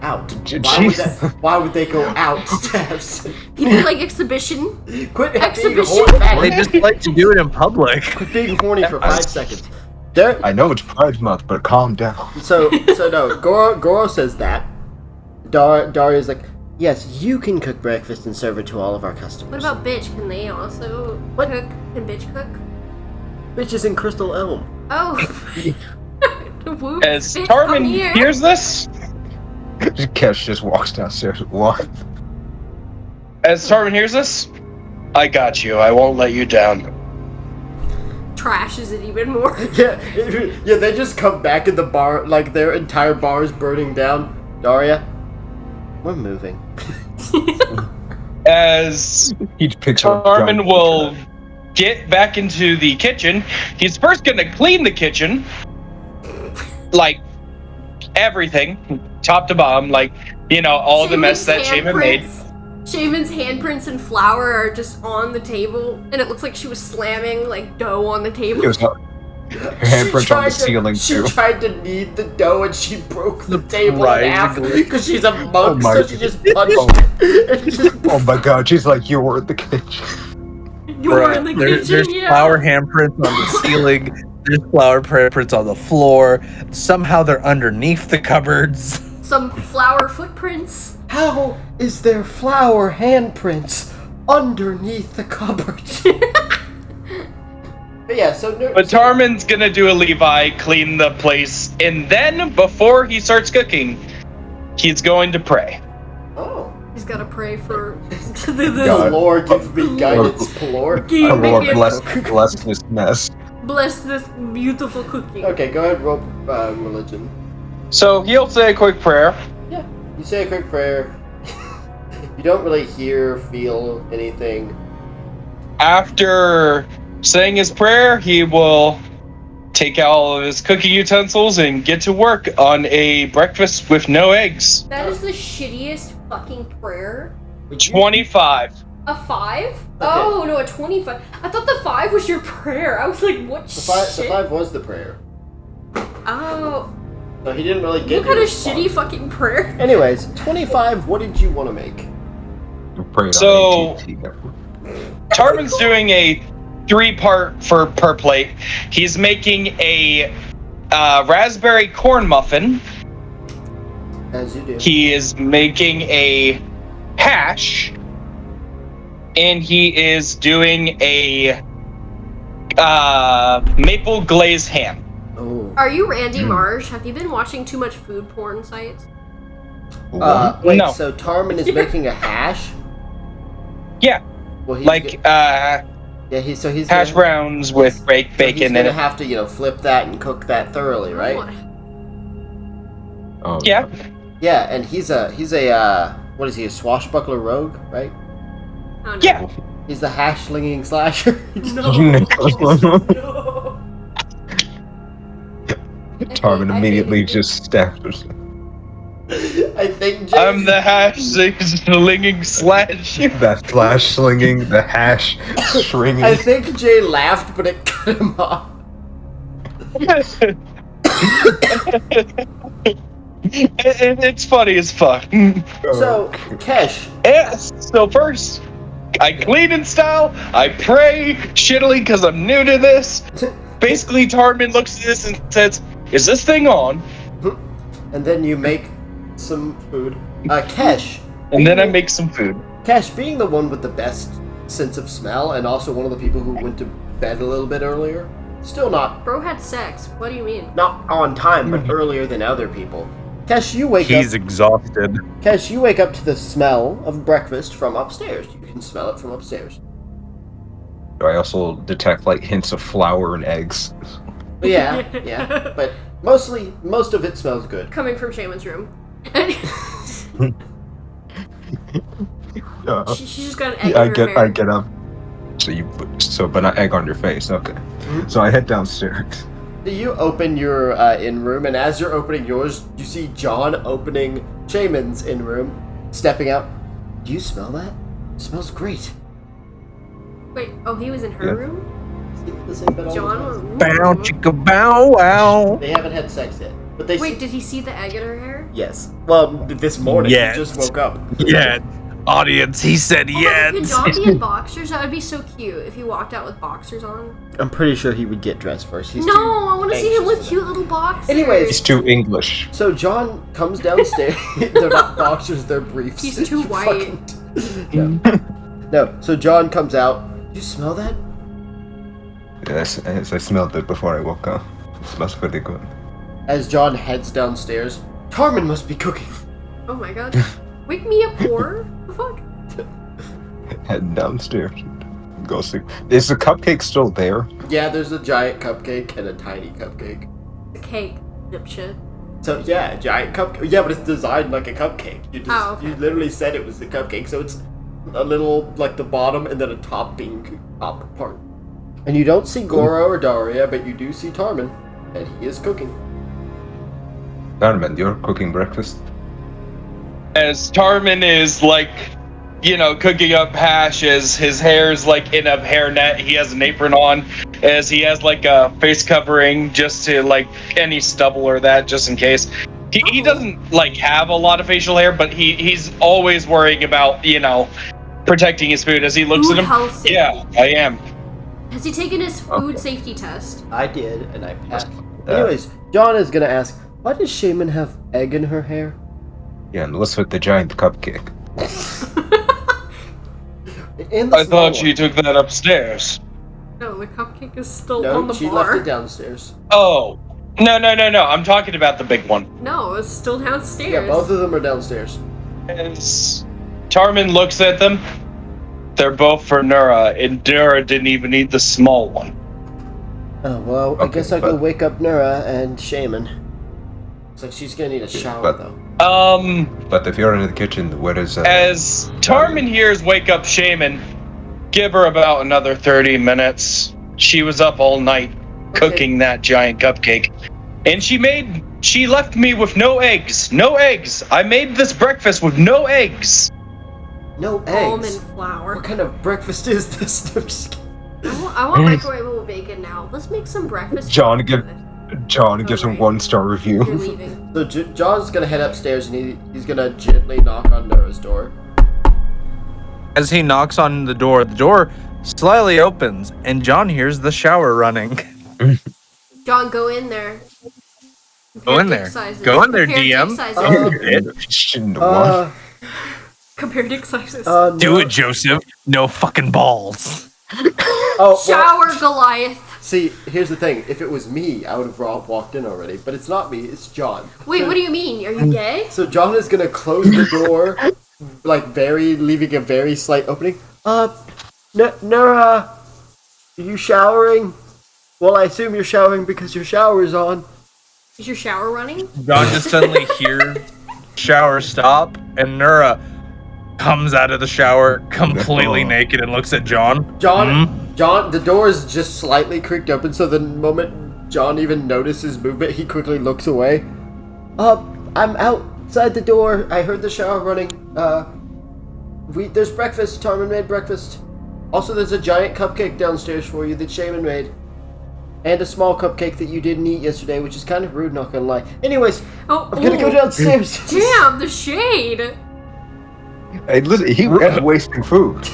[SPEAKER 1] Out.
[SPEAKER 3] Jeez.
[SPEAKER 1] Why would they go out to have sex?
[SPEAKER 2] You mean like exhibition?
[SPEAKER 1] Quit being
[SPEAKER 2] Exhibition?
[SPEAKER 1] horny.
[SPEAKER 4] They just like to do it in public.
[SPEAKER 1] Quit being horny for 5 seconds.
[SPEAKER 3] I know it's Pride Month, but calm down.
[SPEAKER 1] So no, Goro says that. Daria's like, yes, you can cook breakfast and serve it to all of our customers.
[SPEAKER 2] What about bitch? Can they also cook? Can bitch cook?
[SPEAKER 1] Bitch is in Crystal Elm.
[SPEAKER 2] Oh. Whoops,
[SPEAKER 5] As
[SPEAKER 2] bitch, come
[SPEAKER 5] Tarman
[SPEAKER 2] here.
[SPEAKER 5] hears this,
[SPEAKER 3] Cash just walks downstairs. What?
[SPEAKER 5] I got you. I won't let you down.
[SPEAKER 2] Trashes it even more.
[SPEAKER 1] Yeah, they just come back in the bar, like their entire bar is burning down. Daria, we're moving.
[SPEAKER 5] As
[SPEAKER 3] He picks up
[SPEAKER 5] Tarman will get back into the kitchen, he's first gonna clean the kitchen. Like, everything, top to bottom, like, all the mess that Shaman made.
[SPEAKER 2] Shaman's handprints and flour are just on the table, and it looks like she was slamming, like, dough on the table.
[SPEAKER 3] It was her handprints on the ceiling,
[SPEAKER 1] She
[SPEAKER 3] too.
[SPEAKER 1] tried to knead the dough and she broke the table in
[SPEAKER 4] Right,
[SPEAKER 1] half
[SPEAKER 4] exactly.
[SPEAKER 1] because she's a monk,
[SPEAKER 3] Oh my
[SPEAKER 1] so she just punched
[SPEAKER 3] God.
[SPEAKER 1] it. And just
[SPEAKER 3] Oh my god, she's like, you were in the kitchen.
[SPEAKER 2] You're in the kitchen,
[SPEAKER 4] There's
[SPEAKER 2] yeah.
[SPEAKER 4] flower handprints on the ceiling. There's flower handprints on the floor. Somehow they're underneath the cupboards.
[SPEAKER 2] Some flower footprints.
[SPEAKER 1] How is there flower handprints underneath the cupboards? But yeah,
[SPEAKER 5] But Tarman's gonna do a Levi, clean the place, and then, before he starts cooking, he's going to pray.
[SPEAKER 1] Oh.
[SPEAKER 2] He's gotta pray for
[SPEAKER 3] God.
[SPEAKER 1] Lord, give me guidance, Lord.
[SPEAKER 2] Give
[SPEAKER 3] Oh, Lord,
[SPEAKER 2] me-
[SPEAKER 3] bless this mess.
[SPEAKER 2] Bless this beautiful cooking.
[SPEAKER 1] Okay, go ahead, roll religion.
[SPEAKER 5] So he'll say a quick prayer.
[SPEAKER 1] Yeah. You say a quick prayer. You don't really hear, feel anything.
[SPEAKER 5] After saying his prayer, he will take out all of his cooking utensils and get to work on a breakfast with no eggs.
[SPEAKER 2] That is the shittiest fucking prayer.
[SPEAKER 5] 25.
[SPEAKER 2] A 5? Oh no, a 25. I thought the 5 was your prayer. I was like, what
[SPEAKER 1] The
[SPEAKER 2] shit?
[SPEAKER 1] 5 was the prayer.
[SPEAKER 2] Oh,
[SPEAKER 1] So he didn't really get
[SPEAKER 2] what kind
[SPEAKER 1] your
[SPEAKER 2] of
[SPEAKER 1] response.
[SPEAKER 2] shitty fucking prayer?
[SPEAKER 1] Anyways, 25, what did you want to make?
[SPEAKER 5] So-
[SPEAKER 3] AT&T.
[SPEAKER 5] Tarman's doing a 3-part per plate. He's making a raspberry corn muffin.
[SPEAKER 1] As you do.
[SPEAKER 5] He is making a hash. And he is doing a maple glazed ham.
[SPEAKER 1] Oh.
[SPEAKER 2] Are you Randy Marsh? Have you been watching too much food porn sites?
[SPEAKER 1] Wait,
[SPEAKER 5] No.
[SPEAKER 1] so Tarman is making a hash?
[SPEAKER 5] Yeah,
[SPEAKER 1] Well, he's
[SPEAKER 5] like
[SPEAKER 1] yeah, he's
[SPEAKER 5] hash
[SPEAKER 1] gonna,
[SPEAKER 5] browns with baked
[SPEAKER 1] so
[SPEAKER 5] bacon
[SPEAKER 1] he's
[SPEAKER 5] in
[SPEAKER 1] gonna
[SPEAKER 5] it.
[SPEAKER 1] have to, flip that and cook that thoroughly, right?
[SPEAKER 3] Oh,
[SPEAKER 5] Yeah.
[SPEAKER 1] Yeah, and he's a what is he, a swashbuckler rogue, right?
[SPEAKER 2] Oh, no.
[SPEAKER 5] Yeah.
[SPEAKER 1] He's the hash-slinging slasher.
[SPEAKER 2] No.
[SPEAKER 3] Tarman
[SPEAKER 2] I
[SPEAKER 3] immediately
[SPEAKER 2] hate it.
[SPEAKER 3] just stabs.
[SPEAKER 1] I think Jay,
[SPEAKER 5] I'm the hash slinging slash.
[SPEAKER 3] That flash slinging, the hash stringing.
[SPEAKER 1] I think Jay laughed, but it cut him off.
[SPEAKER 5] It's funny as fuck.
[SPEAKER 1] So, Kesh,
[SPEAKER 5] Yes. So first, I clean in style. I pray shittily because I'm new to this. Basically, Tarman looks at this and says, "Is this thing on?"
[SPEAKER 1] and then you make some food. Kesh.
[SPEAKER 5] And then I make some food.
[SPEAKER 1] Kesh, being the one with the best sense of smell, and also one of the people who went to bed a little bit earlier, still not
[SPEAKER 2] Bro had sex. What do you mean?
[SPEAKER 1] on time, but earlier than other people. Kesh, you wake
[SPEAKER 4] He's
[SPEAKER 1] up.
[SPEAKER 4] exhausted.
[SPEAKER 1] Kesh, you wake up to the smell of breakfast from upstairs. You can smell it from upstairs.
[SPEAKER 3] I also detect like hints of flour and eggs.
[SPEAKER 1] Yeah. But most of it smells good.
[SPEAKER 2] Coming from Shaman's room. She's just got an egg in her hair.
[SPEAKER 3] I get up. But not egg on your face. Okay. So I head downstairs.
[SPEAKER 1] You open your in room, and as you're opening yours, you see John opening Shaman's in room, stepping out. Do you smell that? It smells great.
[SPEAKER 2] Wait, he was in her room?
[SPEAKER 1] The same bed all the
[SPEAKER 2] John
[SPEAKER 1] time.
[SPEAKER 2] was...
[SPEAKER 4] Bow chicka bow wow.
[SPEAKER 1] They haven't had sex yet, but they.
[SPEAKER 2] Wait, did he see the egg in her hair?
[SPEAKER 1] Yes. Well, this morning
[SPEAKER 4] Yes.
[SPEAKER 1] he just woke up.
[SPEAKER 4] Yeah. Audience, he said
[SPEAKER 2] Could
[SPEAKER 4] yes.
[SPEAKER 2] John be in boxers? That would be so cute if he walked out with boxers on.
[SPEAKER 1] I'm pretty sure he would get dressed first. He's
[SPEAKER 2] No,
[SPEAKER 1] too
[SPEAKER 2] I want to see him
[SPEAKER 1] anxious
[SPEAKER 2] with
[SPEAKER 1] for
[SPEAKER 2] cute
[SPEAKER 1] that.
[SPEAKER 2] little boxers.
[SPEAKER 1] Anyways.
[SPEAKER 3] It's too English.
[SPEAKER 1] So John comes downstairs. They're not boxers, they're briefs.
[SPEAKER 2] He's too
[SPEAKER 1] You
[SPEAKER 2] white.
[SPEAKER 1] fucking- No. So John comes out. You smell that?
[SPEAKER 3] Yes, I smelled it before I woke up. It smells pretty good.
[SPEAKER 1] As John heads downstairs, Tarmin must be cooking.
[SPEAKER 2] Oh my god. Wake me up, whore. The fuck?
[SPEAKER 3] Head downstairs. Go see. Is the cupcake still there?
[SPEAKER 1] Yeah, there's a giant cupcake and a tiny cupcake.
[SPEAKER 2] The cake, dipshit.
[SPEAKER 1] So yeah, a giant cupcake. Yeah, but it's designed like a cupcake.
[SPEAKER 2] Okay.
[SPEAKER 1] You literally said it was a cupcake, so it's a little like the bottom and then a top part. And you don't see Goro or Daria, but you do see Tarmin, and he is cooking.
[SPEAKER 3] Darman, you're cooking breakfast?
[SPEAKER 5] As Tarmin is cooking up hash, as his hair's in a hairnet, he has an apron on, as he has a face covering just to any stubble or that, just in case. He doesn't have a lot of facial hair, but he's always worrying about protecting his food. As he looks
[SPEAKER 2] Food
[SPEAKER 5] at him,
[SPEAKER 2] health safety.
[SPEAKER 5] yeah, I am.
[SPEAKER 2] Has he taken his food safety test?
[SPEAKER 1] I did, and I passed. Anyways, John is gonna ask, why does Shaman have egg in her hair?
[SPEAKER 3] Yeah, and what's with the giant cupcake?
[SPEAKER 1] In
[SPEAKER 5] I
[SPEAKER 1] the small
[SPEAKER 5] thought she
[SPEAKER 1] one.
[SPEAKER 5] took that upstairs.
[SPEAKER 2] No, the cupcake is still
[SPEAKER 1] No,
[SPEAKER 2] on the
[SPEAKER 1] she
[SPEAKER 2] bar.
[SPEAKER 1] left it downstairs.
[SPEAKER 5] Oh, no! I'm talking about the big one.
[SPEAKER 2] No, it's still downstairs.
[SPEAKER 1] Yeah, both of them are downstairs.
[SPEAKER 5] As Tarmin looks at them, they're both for Nura, and Nura didn't even eat the small one.
[SPEAKER 1] Oh, well, I
[SPEAKER 3] Okay,
[SPEAKER 1] guess I'll go
[SPEAKER 3] but-
[SPEAKER 1] wake up Nura and Shaman. Looks like she's gonna need a shower,
[SPEAKER 3] but-
[SPEAKER 1] though.
[SPEAKER 3] But if you're in the kitchen, where is
[SPEAKER 5] As Tarmin hears wake up Shaman, give her about another 30 minutes. She was up all night cooking that giant cupcake. And she left me with no eggs. No eggs. I made this breakfast with no eggs.
[SPEAKER 1] No
[SPEAKER 2] Almond
[SPEAKER 1] eggs.
[SPEAKER 2] flour.
[SPEAKER 1] What kind of breakfast is this? I'm just kidding.
[SPEAKER 2] I want microwavable bacon now. Let's make some breakfast.
[SPEAKER 3] John gives him
[SPEAKER 2] Alright.
[SPEAKER 3] 1-star
[SPEAKER 2] You're
[SPEAKER 3] review.
[SPEAKER 2] leaving.
[SPEAKER 1] So John's gonna head upstairs and he's gonna gently knock on Nura's door.
[SPEAKER 4] As he knocks on the door slightly opens, and John hears the shower running.
[SPEAKER 2] John, go in there.
[SPEAKER 4] Go in
[SPEAKER 2] Compare
[SPEAKER 4] there.
[SPEAKER 2] dick sizes.
[SPEAKER 4] Go in there,
[SPEAKER 2] Compare dick
[SPEAKER 4] DM.
[SPEAKER 2] sizes.
[SPEAKER 3] Shouldn't
[SPEAKER 1] Uh,
[SPEAKER 2] Compare dick sizes.
[SPEAKER 4] Do
[SPEAKER 1] Nura-
[SPEAKER 4] it, Joseph. No fucking balls.
[SPEAKER 1] Oh, well,
[SPEAKER 2] Shower Goliath.
[SPEAKER 1] see, here's the thing. If it was me, I would have walked in already. But it's not me. It's John.
[SPEAKER 2] Wait,
[SPEAKER 1] So-
[SPEAKER 2] what do you mean? Are you gay?
[SPEAKER 1] So John is gonna close the door, leaving a very slight opening. Nura, are you showering? Well, I assume you're showering because your shower's on.
[SPEAKER 2] Is your shower running?
[SPEAKER 4] John just suddenly hears shower stop, and Nura comes out of the shower completely naked and looks at John.
[SPEAKER 1] John, the door is just slightly creaked open, so the moment John even notices movement, he quickly looks away. I'm outside the door. I heard the shower running. There's breakfast. Tarmin made breakfast. Also, there's a giant cupcake downstairs for you that Shaman made. And a small cupcake that you didn't eat yesterday, which is kind of rude, not gonna lie. Anyways, I'm gonna go downstairs.
[SPEAKER 2] Damn, the shade.
[SPEAKER 3] Hey, listen, he was wasting food.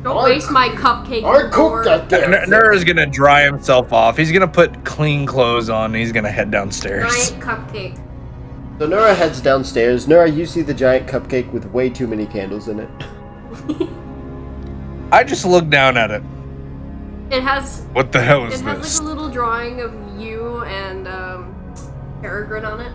[SPEAKER 2] Don't waste my cupcake.
[SPEAKER 1] I cooked that damn thing.
[SPEAKER 4] Nura's gonna dry himself off. He's gonna put clean clothes on. And he's gonna head downstairs.
[SPEAKER 2] Giant cupcake.
[SPEAKER 1] So Nura heads downstairs. Nura, you see the giant cupcake with way too many candles in it.
[SPEAKER 4] I just look down at it.
[SPEAKER 2] It has
[SPEAKER 4] What the hell
[SPEAKER 2] it
[SPEAKER 4] is
[SPEAKER 2] has
[SPEAKER 4] this?
[SPEAKER 2] like a little drawing of you and Peregrine on it.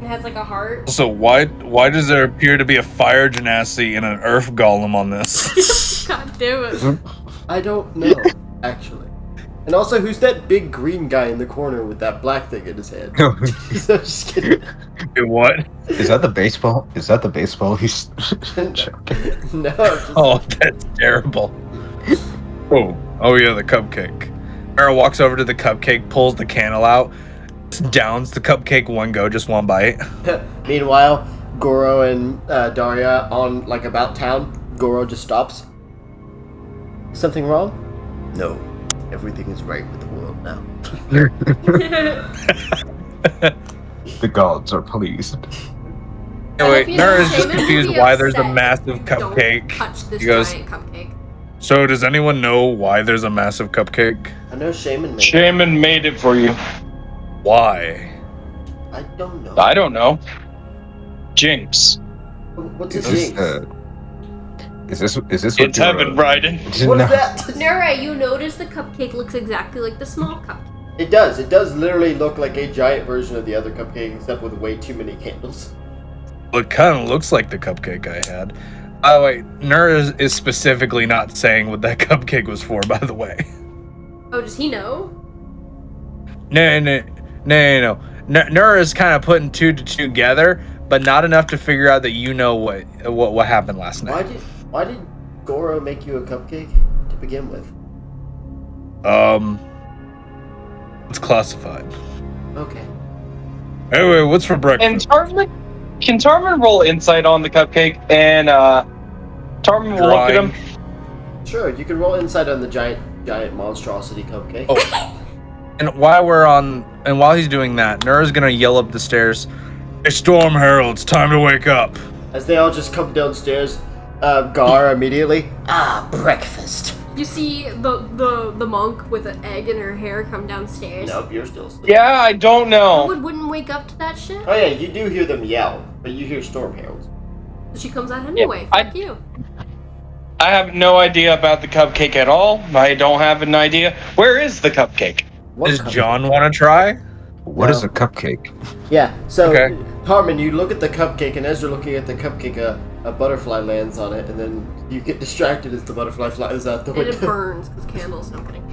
[SPEAKER 2] It has like a heart.
[SPEAKER 4] So why does there appear to be a fire genasi and an earth golem on this?
[SPEAKER 2] God damn it.
[SPEAKER 1] I don't know, actually. And also, who's that big green guy in the corner with that black thing in his hand? So, just kidding.
[SPEAKER 4] Wait, what?
[SPEAKER 3] Is that the baseball? Is that the baseball he's joking?
[SPEAKER 1] No. Just,
[SPEAKER 4] Oh, that's terrible. Oh yeah, the cupcake. Nura walks over to the cupcake, pulls the candle out, downs the cupcake one go, just one bite.
[SPEAKER 1] Meanwhile, Goro and Daria on like about town. Goro just stops. Something wrong? No. Everything is right with the world now.
[SPEAKER 3] The gods are pleased.
[SPEAKER 4] Anyway,
[SPEAKER 2] If you
[SPEAKER 4] Nura is
[SPEAKER 2] know,
[SPEAKER 4] just
[SPEAKER 2] Shaman
[SPEAKER 4] confused
[SPEAKER 2] would be
[SPEAKER 4] why there's a
[SPEAKER 2] upset
[SPEAKER 4] massive
[SPEAKER 2] if you don't
[SPEAKER 4] cupcake.
[SPEAKER 2] touch this
[SPEAKER 4] He goes,
[SPEAKER 2] giant cupcake.
[SPEAKER 4] so does anyone know why there's a massive cupcake?
[SPEAKER 1] I know Shaman made it.
[SPEAKER 5] Shaman made it for you.
[SPEAKER 4] Why?
[SPEAKER 1] I don't know.
[SPEAKER 5] I don't know. Jinx.
[SPEAKER 1] What's
[SPEAKER 3] Is
[SPEAKER 1] a
[SPEAKER 3] this,
[SPEAKER 1] jinx?
[SPEAKER 3] is this what
[SPEAKER 5] It's
[SPEAKER 3] you're,
[SPEAKER 5] heaven, Bryden.
[SPEAKER 1] What
[SPEAKER 3] No.
[SPEAKER 1] is that?
[SPEAKER 2] Nura, you notice the cupcake looks exactly like the small cupcake.
[SPEAKER 1] It does. It does literally look like a giant version of the other cupcake, except with way too many candles.
[SPEAKER 4] Well, it kind of looks like the cupcake I had. Oh wait, Nura is specifically not saying what that cupcake was for, by the way.
[SPEAKER 2] Oh, does he know?
[SPEAKER 4] No. Nura is kind of putting two to two together, but not enough to figure out that you know what happened last night.
[SPEAKER 1] Why did Goro make you a cupcake to begin with?
[SPEAKER 4] It's classified.
[SPEAKER 1] Okay.
[SPEAKER 4] Anyway, what's for
[SPEAKER 5] And
[SPEAKER 4] breakfast?
[SPEAKER 5] Can Tarman roll insight on the cupcake? And Tarman will look at him.
[SPEAKER 1] Sure, you can roll inside on the giant monstrosity cupcake.
[SPEAKER 4] Oh. And while he's doing that, Nura's gonna yell up the stairs, "Hey, Storm Herald, it's time to wake up."
[SPEAKER 1] As they all just come downstairs, Gar immediately. Breakfast.
[SPEAKER 2] You see the monk with an egg in her hair come downstairs.
[SPEAKER 1] Nope, you're still asleep.
[SPEAKER 5] Yeah, I don't know.
[SPEAKER 2] Wouldn't wake up to that shit.
[SPEAKER 1] Oh yeah, you do hear them yell, but you hear storm heralds.
[SPEAKER 2] She comes out anyway.
[SPEAKER 5] I-
[SPEAKER 2] Fuck you.
[SPEAKER 5] I have no idea about the cupcake at all. I don't have an idea. Where is the cupcake?
[SPEAKER 1] What
[SPEAKER 4] Does
[SPEAKER 1] cupcake?
[SPEAKER 4] John want to try?
[SPEAKER 3] What is
[SPEAKER 1] No.
[SPEAKER 3] a cupcake?
[SPEAKER 1] Yeah, so
[SPEAKER 4] Okay.
[SPEAKER 1] Harmon, you look at the cupcake, and as you're looking at the cupcake, a butterfly lands on it, and then you get distracted as the butterfly flies out the
[SPEAKER 2] And it
[SPEAKER 1] window.
[SPEAKER 2] burns because candles. No I'm kidding.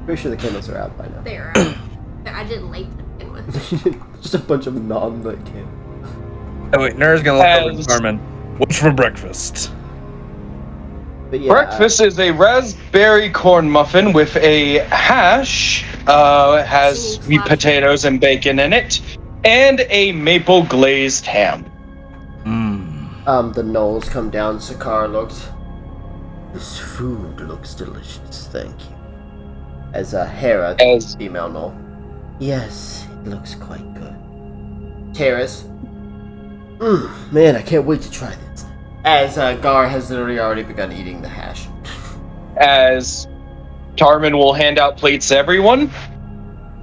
[SPEAKER 1] Pretty sure the candles are out by now.
[SPEAKER 2] They are out. I didn't light them to begin with.
[SPEAKER 1] Just a bunch of non-lit candles.
[SPEAKER 4] Oh wait, Nura's gonna look over
[SPEAKER 5] As-
[SPEAKER 4] at Carmen. What's for breakfast?
[SPEAKER 1] But yeah,
[SPEAKER 5] Breakfast is a raspberry corn muffin with a hash. It has
[SPEAKER 2] Ooh, slash.
[SPEAKER 5] potatoes and bacon in it, and a maple glazed ham.
[SPEAKER 1] The gnolls come down. Sakar looks. This food looks delicious, thank you. As Hera, the
[SPEAKER 5] As-
[SPEAKER 1] female gnoll. Yes, it looks quite good. Terrace. Man, I can't wait to try this. As Gar has literally already begun eating the hash.
[SPEAKER 5] As Tarman will hand out plates to everyone,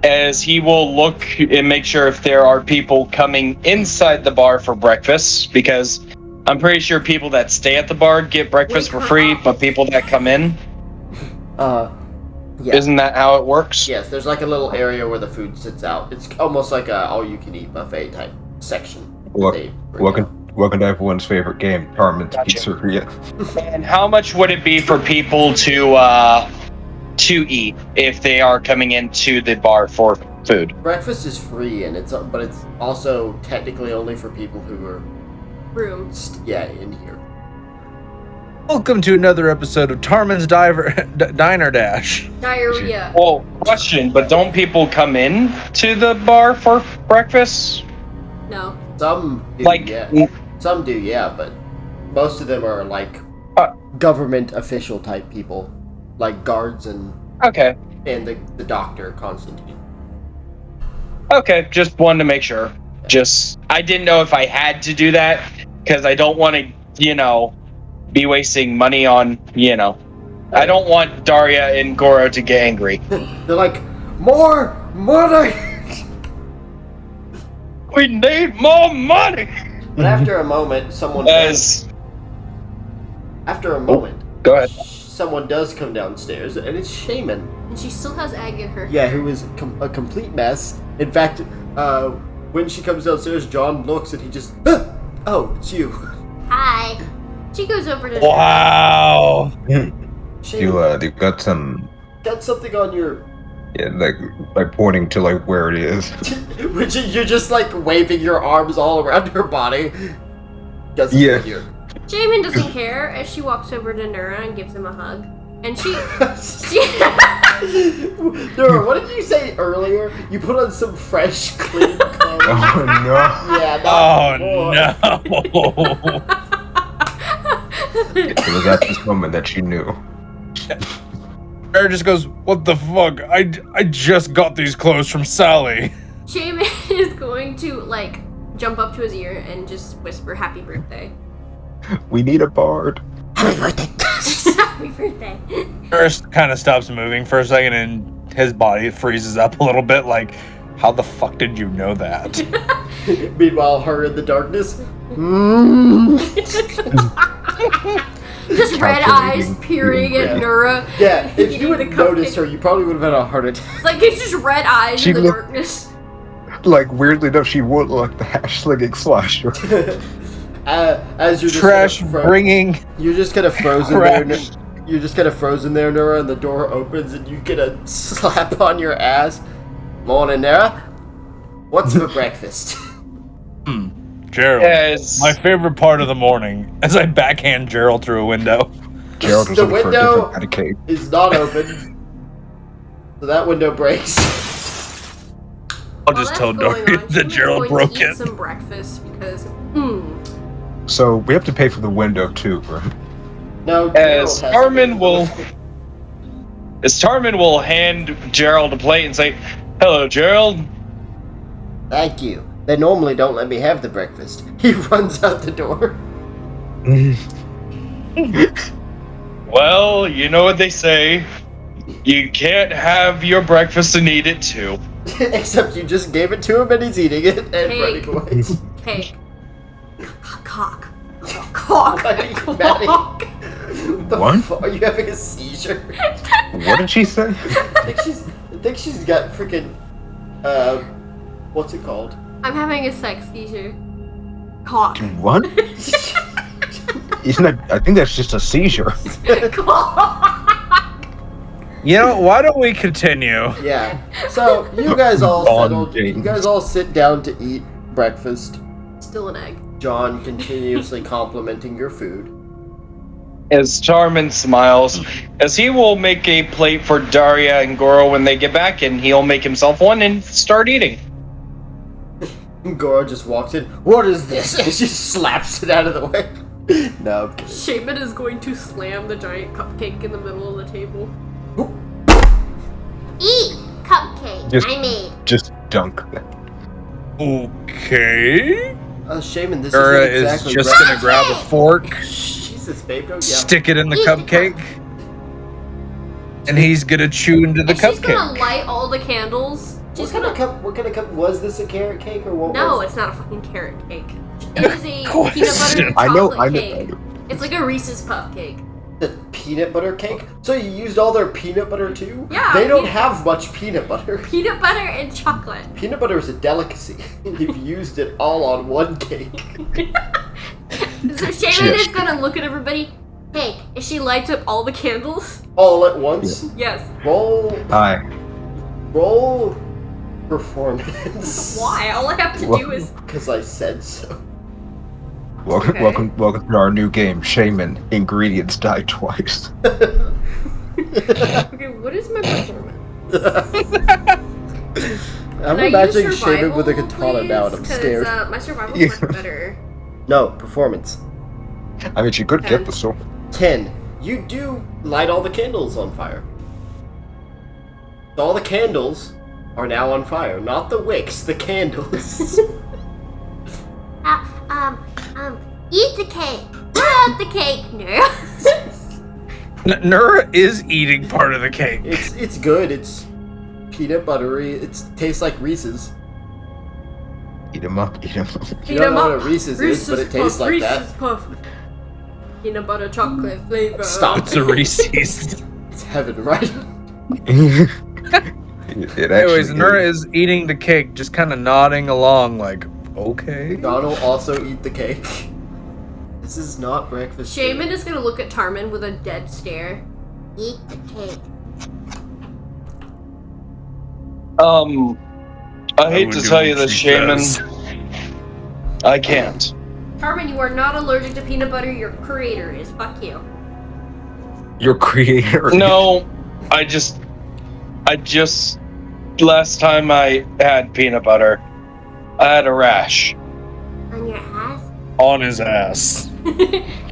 [SPEAKER 5] as he will look and make sure if there are people coming inside the bar for breakfast, because I'm pretty sure people that stay at the bar get breakfast for free, but people that come in,
[SPEAKER 1] Yeah.
[SPEAKER 5] isn't that how it works?
[SPEAKER 1] Yes, there's like a little area where the food sits out. It's almost like a all-you-can-eat buffet type section. They bring out.
[SPEAKER 3] Welcome to everyone's favorite game, Carmen's
[SPEAKER 5] Gotcha.
[SPEAKER 3] Pizzeria.
[SPEAKER 5] And how much would it be for people to eat if they are coming into the bar for food?
[SPEAKER 1] Breakfast is free, and but it's also technically only for people who are
[SPEAKER 2] Room.
[SPEAKER 1] in here.
[SPEAKER 4] Welcome to another episode of Tarman's Diner Dash.
[SPEAKER 2] Diarrhea.
[SPEAKER 5] Well, question, but don't people come in to the bar for breakfast?
[SPEAKER 2] No.
[SPEAKER 1] Some do,
[SPEAKER 5] Like,
[SPEAKER 1] yeah. Some do, yeah, but most of them are like government official type people, like guards and
[SPEAKER 5] okay.
[SPEAKER 1] the doctor Constantine.
[SPEAKER 5] Okay, just wanted to make sure. I didn't know if I had to do that, because I don't want to, be wasting money on, I don't want Daria and Goro to get angry.
[SPEAKER 1] They're like, more money!
[SPEAKER 5] We need more money!
[SPEAKER 1] But after a moment,
[SPEAKER 5] Go ahead.
[SPEAKER 1] someone does come downstairs, and it's Shaman.
[SPEAKER 2] And she still has egg in her.
[SPEAKER 1] Yeah, who is a complete mess. In fact, when she comes downstairs, John looks and he just, oh, it's you.
[SPEAKER 6] Hi.
[SPEAKER 2] She goes over to
[SPEAKER 4] Wow.
[SPEAKER 1] Shaman,
[SPEAKER 3] You got some
[SPEAKER 1] got something on your...
[SPEAKER 3] Yeah, like pointing to like where it is.
[SPEAKER 1] Which you're just like waving your arms all around her body. Got something on your...
[SPEAKER 2] Jamin doesn't care as she walks over to Nura and gives him a hug. And she
[SPEAKER 1] Nura, what did you say earlier? You put on some fresh, clean clothes.
[SPEAKER 3] Oh no!
[SPEAKER 1] Yeah.
[SPEAKER 4] No!
[SPEAKER 3] It was at this moment that she knew.
[SPEAKER 4] Nura just goes, "What the fuck? I just got these clothes from Sally."
[SPEAKER 2] Jamin is going to like jump up to his ear and just whisper "Happy birthday."
[SPEAKER 3] We need a bard.
[SPEAKER 1] Happy birthday.
[SPEAKER 2] Happy birthday.
[SPEAKER 4] Nura kind of stops moving for a second, and his body freezes up a little bit. Like, how the fuck did you know that?
[SPEAKER 1] Meanwhile, her in the darkness.
[SPEAKER 2] Just red eyes peering at Nura.
[SPEAKER 1] Yeah, if
[SPEAKER 2] eating
[SPEAKER 1] you would
[SPEAKER 2] the
[SPEAKER 1] have noticed her, you probably would have had a heart attack.
[SPEAKER 2] Like, it's just red eyes
[SPEAKER 3] She
[SPEAKER 2] in the
[SPEAKER 3] looked-
[SPEAKER 2] darkness.
[SPEAKER 3] Like weirdly enough, she would look the hash-slinging slasher.
[SPEAKER 1] As you're just
[SPEAKER 4] Trash
[SPEAKER 1] kinda
[SPEAKER 4] bringing.
[SPEAKER 1] you're just kind of frozen
[SPEAKER 4] Trash.
[SPEAKER 1] there. You're just kind of frozen there, Nura, and the door opens, and you get a slap on your ass. Morning, Nura. What's for breakfast?
[SPEAKER 4] Gerald,
[SPEAKER 5] Yes.
[SPEAKER 4] my favorite part of the morning, as I backhand Gerald through a window.
[SPEAKER 3] Gerald was
[SPEAKER 1] The
[SPEAKER 3] looking for a
[SPEAKER 1] window-
[SPEAKER 3] different kind of cake.
[SPEAKER 1] Is not open, so that window breaks.
[SPEAKER 4] I'll
[SPEAKER 2] While
[SPEAKER 4] just
[SPEAKER 2] that's
[SPEAKER 4] tell
[SPEAKER 2] going
[SPEAKER 4] Dory
[SPEAKER 2] on,
[SPEAKER 4] that
[SPEAKER 2] Jamin's
[SPEAKER 4] Gerald
[SPEAKER 2] going
[SPEAKER 4] broke
[SPEAKER 2] to eat
[SPEAKER 4] it.
[SPEAKER 2] some breakfast because,
[SPEAKER 3] So we have to pay for the window too, right?
[SPEAKER 1] No,
[SPEAKER 5] As
[SPEAKER 1] Gerald has
[SPEAKER 5] Tarmin will hand Gerald a plate and say, "Hello, Gerald."
[SPEAKER 1] Thank you. They normally don't let me have the breakfast. He runs out the door.
[SPEAKER 5] Well, you know what they say. You can't have your breakfast and eat it too.
[SPEAKER 1] Except you just gave it to him and he's eating it and
[SPEAKER 2] Cake.
[SPEAKER 1] running away.
[SPEAKER 2] cake. Cock. Cock.
[SPEAKER 1] Maddie, what the
[SPEAKER 3] What?
[SPEAKER 1] fuck? Are you having a seizure?
[SPEAKER 3] What did she say?
[SPEAKER 1] I think she's got freaking, what's it called?
[SPEAKER 2] I'm having a sex seizure. Cock.
[SPEAKER 3] What? Isn't that? I think that's just a seizure.
[SPEAKER 4] You know, why don't we continue?
[SPEAKER 1] Yeah. So you guys all
[SPEAKER 3] Gone,
[SPEAKER 1] settled. You
[SPEAKER 3] James.
[SPEAKER 1] guys all sit down to eat breakfast.
[SPEAKER 2] Still an egg.
[SPEAKER 1] John continuously complimenting your food.
[SPEAKER 5] As Tarmin smiles, as he will make a plate for Daria and Goro when they get back, and he'll make himself one and start eating.
[SPEAKER 1] Goro just walks in. What is this? And she slaps it out of the way. No, I'm kidding.
[SPEAKER 2] Shaman is going to slam the giant cupcake in the middle of the table.
[SPEAKER 6] Eat cupcake
[SPEAKER 3] Just-
[SPEAKER 6] I made.
[SPEAKER 3] Just dunk that.
[SPEAKER 4] Okay.
[SPEAKER 1] Shaman, this
[SPEAKER 4] Nura
[SPEAKER 1] isn't exactly
[SPEAKER 4] is just
[SPEAKER 1] right.
[SPEAKER 4] gonna grab a fork,
[SPEAKER 1] Jesus, babe, don't yell.
[SPEAKER 4] stick it in the
[SPEAKER 6] Eat the
[SPEAKER 4] cupcake, and he's gonna chew into the
[SPEAKER 2] And she's gonna
[SPEAKER 4] cupcake.
[SPEAKER 2] light all the candles. She's
[SPEAKER 1] What kind
[SPEAKER 2] gonna.
[SPEAKER 1] of cup? What kind of cup? Was this a carrot cake or what?
[SPEAKER 2] No,
[SPEAKER 1] was
[SPEAKER 2] it's not a fucking carrot cake. It is a
[SPEAKER 4] course.
[SPEAKER 2] peanut butter
[SPEAKER 3] I know.
[SPEAKER 2] chocolate cake. It's like a Reese's puff cake.
[SPEAKER 1] the peanut butter cake? So you used all their peanut butter too?
[SPEAKER 2] Yeah,
[SPEAKER 1] They don't
[SPEAKER 2] peanut-
[SPEAKER 1] have much peanut butter.
[SPEAKER 2] Peanut butter and chocolate.
[SPEAKER 1] Peanut butter is a delicacy. You've used it all on one cake.
[SPEAKER 2] So Shaman is gonna look at everybody. Hey, and she lights up all the candles.
[SPEAKER 1] All at once.
[SPEAKER 2] Yes.
[SPEAKER 1] Roll
[SPEAKER 3] Hi.
[SPEAKER 1] performance.
[SPEAKER 2] Why? All I have to do is.
[SPEAKER 1] Because I said so.
[SPEAKER 3] Welcome,
[SPEAKER 2] Okay.
[SPEAKER 3] welcome to our new game, Shaman. Ingredients die twice.
[SPEAKER 2] Okay, what is my performance?
[SPEAKER 1] I'm
[SPEAKER 2] Can I
[SPEAKER 1] imagining
[SPEAKER 2] use
[SPEAKER 1] Shaman with a
[SPEAKER 2] survival,
[SPEAKER 1] katana now and I'm
[SPEAKER 2] please? 'Cause,
[SPEAKER 1] scared.
[SPEAKER 2] my survival's
[SPEAKER 3] Yeah.
[SPEAKER 2] much better.
[SPEAKER 1] No, performance.
[SPEAKER 3] I mean, she could get the soul.
[SPEAKER 1] 10. You do light all the candles on fire. All the candles are now on fire. Not the wicks, the candles.
[SPEAKER 6] Eat the cake. Eat the cake. No.
[SPEAKER 4] Nura is eating part of the cake.
[SPEAKER 1] it's good. It's peanut buttery. It tastes like Reese's.
[SPEAKER 3] Eat 'em up, eat 'em up.
[SPEAKER 1] You don't know what a Reese's is, but it tastes like that.
[SPEAKER 2] Reese's Puff. Peanut butter chocolate flavor.
[SPEAKER 1] Stop.
[SPEAKER 4] It's a Reese's.
[SPEAKER 1] It's heaven, right?
[SPEAKER 3] It actually
[SPEAKER 4] Anyways,
[SPEAKER 3] is.
[SPEAKER 4] Nura is eating the cake, just kind of nodding along, like, okay.
[SPEAKER 1] Donald also eat the cake. This is not breakfast.
[SPEAKER 2] Shaman is gonna look at Tarmin with a dead stare.
[SPEAKER 6] Eat the cake.
[SPEAKER 5] I hate
[SPEAKER 4] would
[SPEAKER 5] to
[SPEAKER 4] do
[SPEAKER 5] tell
[SPEAKER 4] what
[SPEAKER 5] you this,
[SPEAKER 4] she
[SPEAKER 5] Shaman.
[SPEAKER 4] says.
[SPEAKER 5] I can't.
[SPEAKER 2] Carmen, you are not allergic to peanut butter. Your creator is. Fuck you.
[SPEAKER 3] Your creator.
[SPEAKER 5] No, I just last time I had peanut butter, I had a rash.
[SPEAKER 6] On your ass?
[SPEAKER 4] On his ass.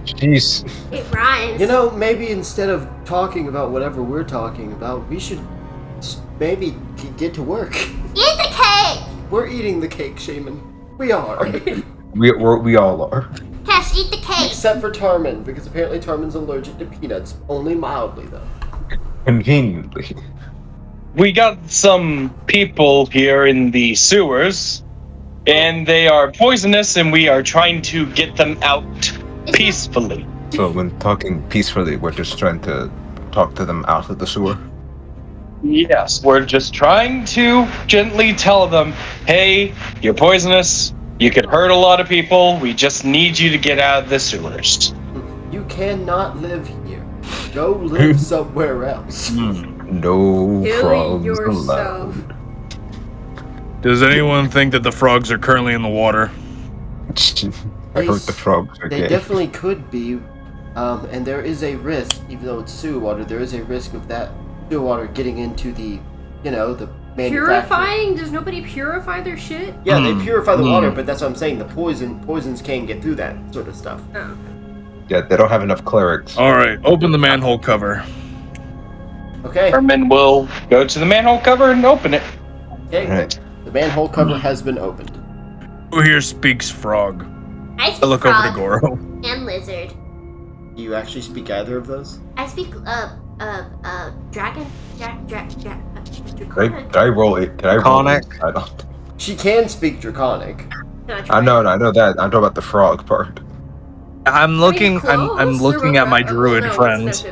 [SPEAKER 3] Jeez.
[SPEAKER 6] It rhymes.
[SPEAKER 1] You know, maybe instead of talking about whatever we're talking about, we should maybe get to work.
[SPEAKER 6] Eat the cake!
[SPEAKER 1] We're eating the cake, Shaman. We are.
[SPEAKER 3] We all are.
[SPEAKER 6] Cash, eat the cake!
[SPEAKER 1] Except for Tarman, because apparently Tarman's allergic to peanuts. Only mildly, though.
[SPEAKER 3] Conveniently.
[SPEAKER 5] We got some people here in the sewers, and they are poisonous, and we are trying to get them out peacefully.
[SPEAKER 3] So when talking peacefully, we're just trying to talk to them out of the sewer.
[SPEAKER 5] Yes, we're just trying to gently tell them, hey, you're poisonous, you could hurt a lot of people, we just need you to get out of the sewers.
[SPEAKER 1] You cannot live here. Go live somewhere else.
[SPEAKER 3] No
[SPEAKER 2] Kill
[SPEAKER 3] frogs
[SPEAKER 2] yourself.
[SPEAKER 3] allowed.
[SPEAKER 4] Does anyone think that the frogs are currently in the water?
[SPEAKER 3] I heard the frogs
[SPEAKER 1] They
[SPEAKER 3] again.
[SPEAKER 1] definitely could be. And there is a risk, even though it's sewer water, there is a risk of that sewer water getting into the, the manufacturing.
[SPEAKER 2] Purifying? Does nobody purify their shit?
[SPEAKER 1] Yeah, they purify the water, but that's what I'm saying. The poisons can get through that sort of stuff.
[SPEAKER 2] Oh.
[SPEAKER 3] Yeah, they don't have enough clerics.
[SPEAKER 4] Alright, open the manhole cover.
[SPEAKER 1] Okay.
[SPEAKER 5] Herman will go to the manhole cover and open it.
[SPEAKER 1] Okay.
[SPEAKER 3] Right.
[SPEAKER 1] The manhole cover has been opened.
[SPEAKER 4] Who here speaks frog?
[SPEAKER 6] I speak
[SPEAKER 4] I look over
[SPEAKER 6] frog
[SPEAKER 4] to Goro.
[SPEAKER 6] and lizard.
[SPEAKER 1] Do you actually speak either of those?
[SPEAKER 6] I speak, dragon?
[SPEAKER 3] Did I roll it? Did I roll
[SPEAKER 4] Draconic?
[SPEAKER 3] it? I don't.
[SPEAKER 1] She can speak Draconic.
[SPEAKER 3] I know that. I'm talking about the frog part.
[SPEAKER 4] I'm looking I'm looking at my druid friends.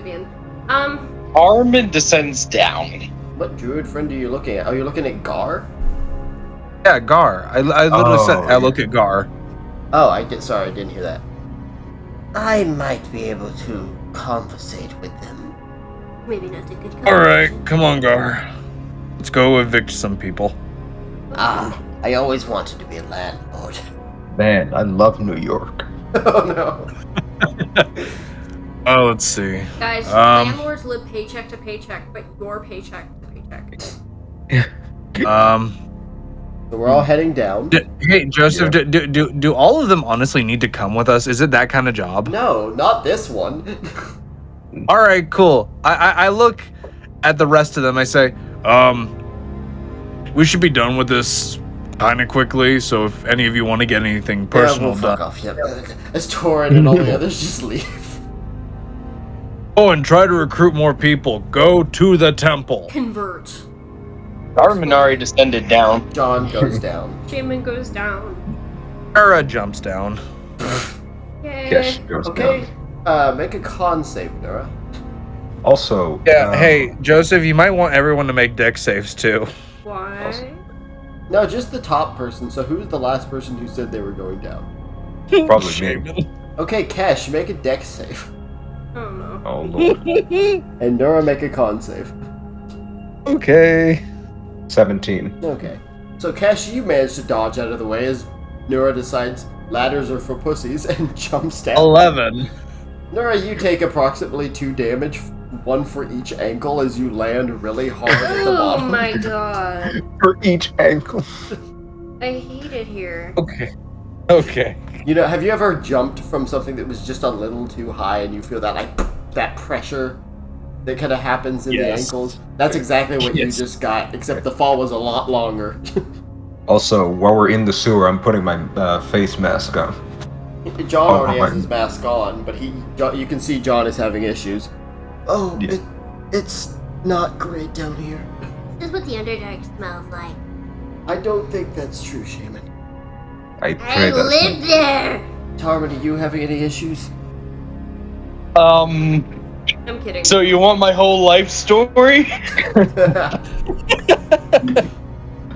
[SPEAKER 5] Armin descends down.
[SPEAKER 1] What druid friend are you looking at? Are you looking at Gar?
[SPEAKER 4] Yeah, Gar. I literally said I look at Gar.
[SPEAKER 1] Oh, sorry, I didn't hear that. I might be able to conversate with them.
[SPEAKER 6] Maybe not a good
[SPEAKER 4] Alright, come on, Gar. Let's go evict some people.
[SPEAKER 1] I always wanted to be a landlord.
[SPEAKER 3] Man, I love New York.
[SPEAKER 1] Oh no.
[SPEAKER 4] Oh, let's see.
[SPEAKER 2] Guys, landlords live paycheck to paycheck, but your paycheck to paycheck.
[SPEAKER 1] So we're all heading down.
[SPEAKER 4] Hey, Joseph, do all of them honestly need to come with us? Is it that kind of job?
[SPEAKER 1] No, not this one.
[SPEAKER 4] All right, cool. I look at the rest of them. I say, we should be done with this kind of quickly. So if any of you want to get anything personal
[SPEAKER 1] yeah, we'll fuck
[SPEAKER 4] done,
[SPEAKER 1] off. Yeah. As Torin and all the others just leave.
[SPEAKER 4] oh, and try to recruit more people. Go to the temple.
[SPEAKER 2] Convert.
[SPEAKER 5] Armin already descended down.
[SPEAKER 1] John goes down.
[SPEAKER 2] Shaman goes down.
[SPEAKER 4] Era jumps down.
[SPEAKER 2] Yay.
[SPEAKER 3] Yes, goes
[SPEAKER 1] Okay.
[SPEAKER 3] down.
[SPEAKER 1] Make a con save, Nora.
[SPEAKER 3] Also,
[SPEAKER 4] Yeah. Hey, Joseph, you might want everyone to make deck saves too.
[SPEAKER 2] Why?
[SPEAKER 1] No, just the top person. So who's the last person who said they were going down?
[SPEAKER 3] probably me.
[SPEAKER 1] Okay, Kesh, make a deck save.
[SPEAKER 2] Oh no.
[SPEAKER 3] Oh lord.
[SPEAKER 1] And Nora, make a con save.
[SPEAKER 4] Okay.
[SPEAKER 3] 17.
[SPEAKER 1] Okay. So, Kesh, you managed to dodge out of the way as Nora decides ladders are for pussies and jumps down.
[SPEAKER 4] 11.
[SPEAKER 1] Nora, you take approximately 2 damage, 1 for each ankle as you land really hard at the
[SPEAKER 2] Oh
[SPEAKER 1] bottom.
[SPEAKER 2] my god.
[SPEAKER 3] For each ankle.
[SPEAKER 2] I hate it here.
[SPEAKER 4] Okay. Okay.
[SPEAKER 1] You know, have you ever jumped from something that was just a little too high and you feel that, that pressure that kind of happens in the
[SPEAKER 4] Yes.
[SPEAKER 1] ankles? That's exactly what you
[SPEAKER 4] Yes.
[SPEAKER 1] just got, except the fall was a lot longer.
[SPEAKER 3] Also, while we're in the sewer, I'm putting my face mask on.
[SPEAKER 1] John
[SPEAKER 3] Oh,
[SPEAKER 1] already has
[SPEAKER 3] my-
[SPEAKER 1] his mask on, but you can see John is having issues. Oh,
[SPEAKER 3] Yeah.
[SPEAKER 1] it's not great down here.
[SPEAKER 6] This is what the Underdark smells like.
[SPEAKER 1] I don't think that's true, Shaman.
[SPEAKER 3] I
[SPEAKER 6] I
[SPEAKER 3] pray that's
[SPEAKER 6] live
[SPEAKER 3] not-
[SPEAKER 6] there!
[SPEAKER 1] Tarman, are you having any issues?
[SPEAKER 2] I'm kidding.
[SPEAKER 5] So you want my whole life story?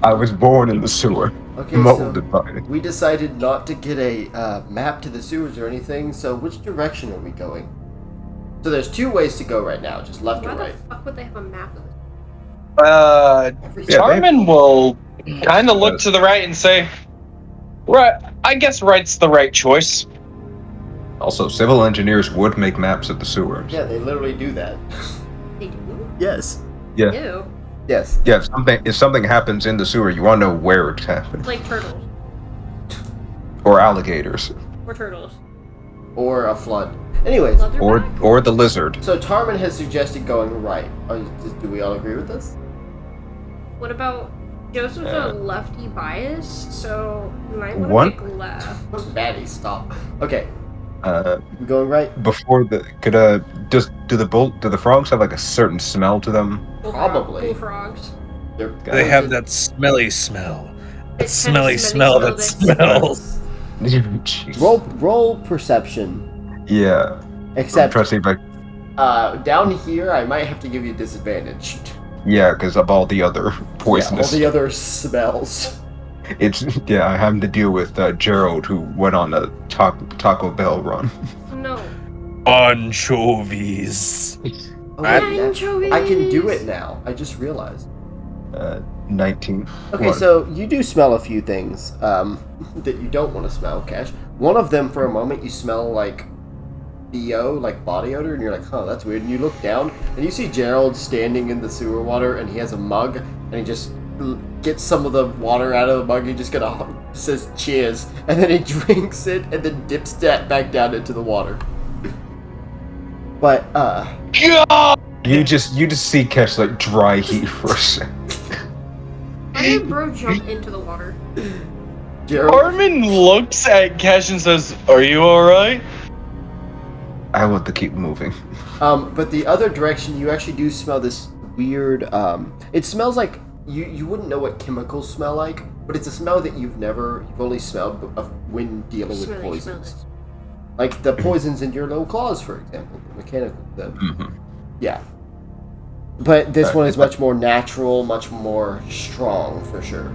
[SPEAKER 3] I was born in the sewer.
[SPEAKER 1] Okay,
[SPEAKER 3] Molded by it.
[SPEAKER 1] we decided not to get a map to the sewers or anything, so which direction are we going? So there's 2 ways to go right now, just left
[SPEAKER 2] Why
[SPEAKER 1] or
[SPEAKER 2] the
[SPEAKER 1] right.
[SPEAKER 2] fuck would they have a map of this?
[SPEAKER 5] Tarman will kind of look to the right and say, "Right, I guess right's the right choice."
[SPEAKER 3] Also, civil engineers would make maps of the sewers.
[SPEAKER 1] Yeah, they literally do that.
[SPEAKER 2] They do?
[SPEAKER 1] Yes.
[SPEAKER 3] Yeah.
[SPEAKER 2] Ew.
[SPEAKER 1] Yes.
[SPEAKER 3] Yeah, if something happens in the sewer, you want to know where it happened.
[SPEAKER 2] Like turtles.
[SPEAKER 3] Or alligators.
[SPEAKER 2] Or turtles.
[SPEAKER 1] Or a flood. Anyways,
[SPEAKER 2] Leatherback?
[SPEAKER 3] Or the lizard.
[SPEAKER 1] so Tarman has suggested going right. Do we all agree with this?
[SPEAKER 2] What about Joseph's a lefty bias, so you might want
[SPEAKER 3] What?
[SPEAKER 2] to pick left.
[SPEAKER 1] Maddie, stop. Okay,
[SPEAKER 3] Uh,
[SPEAKER 1] we going right?
[SPEAKER 3] before the do the frogs have like a certain smell to them?
[SPEAKER 1] Probably.
[SPEAKER 2] Bullfrogs.
[SPEAKER 4] They have that smelly smell. That
[SPEAKER 2] It's kinda
[SPEAKER 4] smelly smell that smells.
[SPEAKER 3] Jeez.
[SPEAKER 1] Roll perception.
[SPEAKER 3] Yeah.
[SPEAKER 1] Except
[SPEAKER 3] I'm trying to see if I,
[SPEAKER 1] down here, I might have to give you disadvantage.
[SPEAKER 3] yeah, because of all the other poisonous.
[SPEAKER 1] Yeah, all the other smells.
[SPEAKER 3] I'm having to deal with Gerald, who went on a Taco Bell run.
[SPEAKER 2] No.
[SPEAKER 4] Anchovies.
[SPEAKER 1] Oh,
[SPEAKER 2] Anchovies.
[SPEAKER 1] I can do it now. I just realized.
[SPEAKER 3] 19.
[SPEAKER 1] Okay, so you do smell a few things that you don't want to smell, Cash. One of them, for a moment, you smell like BO, like body odor, and you're like, huh, that's weird. And you look down, and you see Gerald standing in the sewer water, and he has a mug, and he just gets some of the water out of the mug. He just says cheers, and then he drinks it, and then dips that back down into the water. But
[SPEAKER 5] God!
[SPEAKER 3] you just see Cash like dry heat for a second.
[SPEAKER 2] How did bro jump into the water?
[SPEAKER 1] Gerald,
[SPEAKER 5] Tarman looks at Cash and says, "Are you alright?"
[SPEAKER 3] I want to keep moving.
[SPEAKER 1] but the other direction, you actually do smell this weird. It smells like you wouldn't know what chemicals smell like, but it's a smell that you've only smelled when dealing with
[SPEAKER 2] Smell it,
[SPEAKER 1] poisons.
[SPEAKER 2] smell
[SPEAKER 1] Like the poisons in your little claws, for example, the mechanical. Yeah. But this one is much more natural, much more strong, for sure.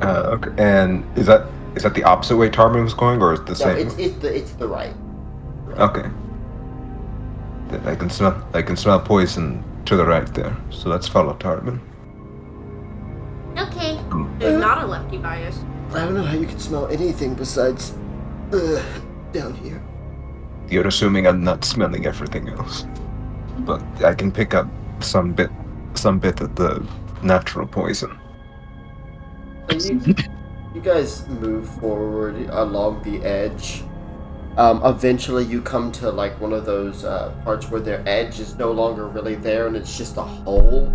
[SPEAKER 3] Okay. And is that the opposite way Tarman was going, or is it the
[SPEAKER 1] No,
[SPEAKER 3] same?
[SPEAKER 1] it's the right.
[SPEAKER 3] Okay. I can smell poison to the right there. So let's follow Tarman.
[SPEAKER 6] Okay.
[SPEAKER 2] There's not a lefty bias.
[SPEAKER 1] I don't know how you can smell anything besides down here.
[SPEAKER 3] You're assuming I'm not smelling everything else, but I can pick up some bit of the natural poison.
[SPEAKER 1] And you guys move forward along the edge. Eventually you come to like one of those parts where their edge is no longer really there and it's just a hole.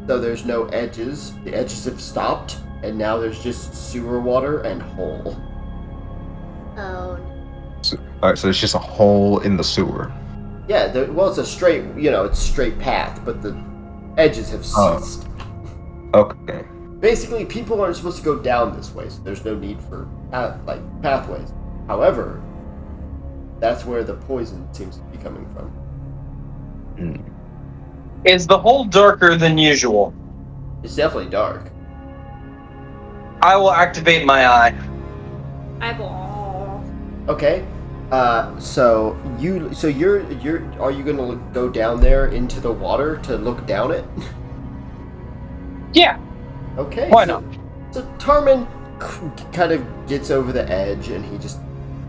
[SPEAKER 1] So there's no edges. The edges have stopped and now there's just sewer water and hole.
[SPEAKER 6] Oh.
[SPEAKER 3] Alright, so it's just a hole in the sewer.
[SPEAKER 1] Yeah, it's a straight, it's straight path, but the edges have ceased.
[SPEAKER 3] Okay.
[SPEAKER 1] Basically, people aren't supposed to go down this way, so there's no need for pathways. However, that's where the poison seems to be coming from.
[SPEAKER 5] Is the hole darker than usual?
[SPEAKER 1] It's definitely dark.
[SPEAKER 5] I will activate my eye.
[SPEAKER 2] Eyeball.
[SPEAKER 1] Okay. So you're are you gonna go down there into the water to look down it?
[SPEAKER 5] Yeah.
[SPEAKER 1] Okay.
[SPEAKER 5] Why not?
[SPEAKER 1] So Tarman kind of gets over the edge and he just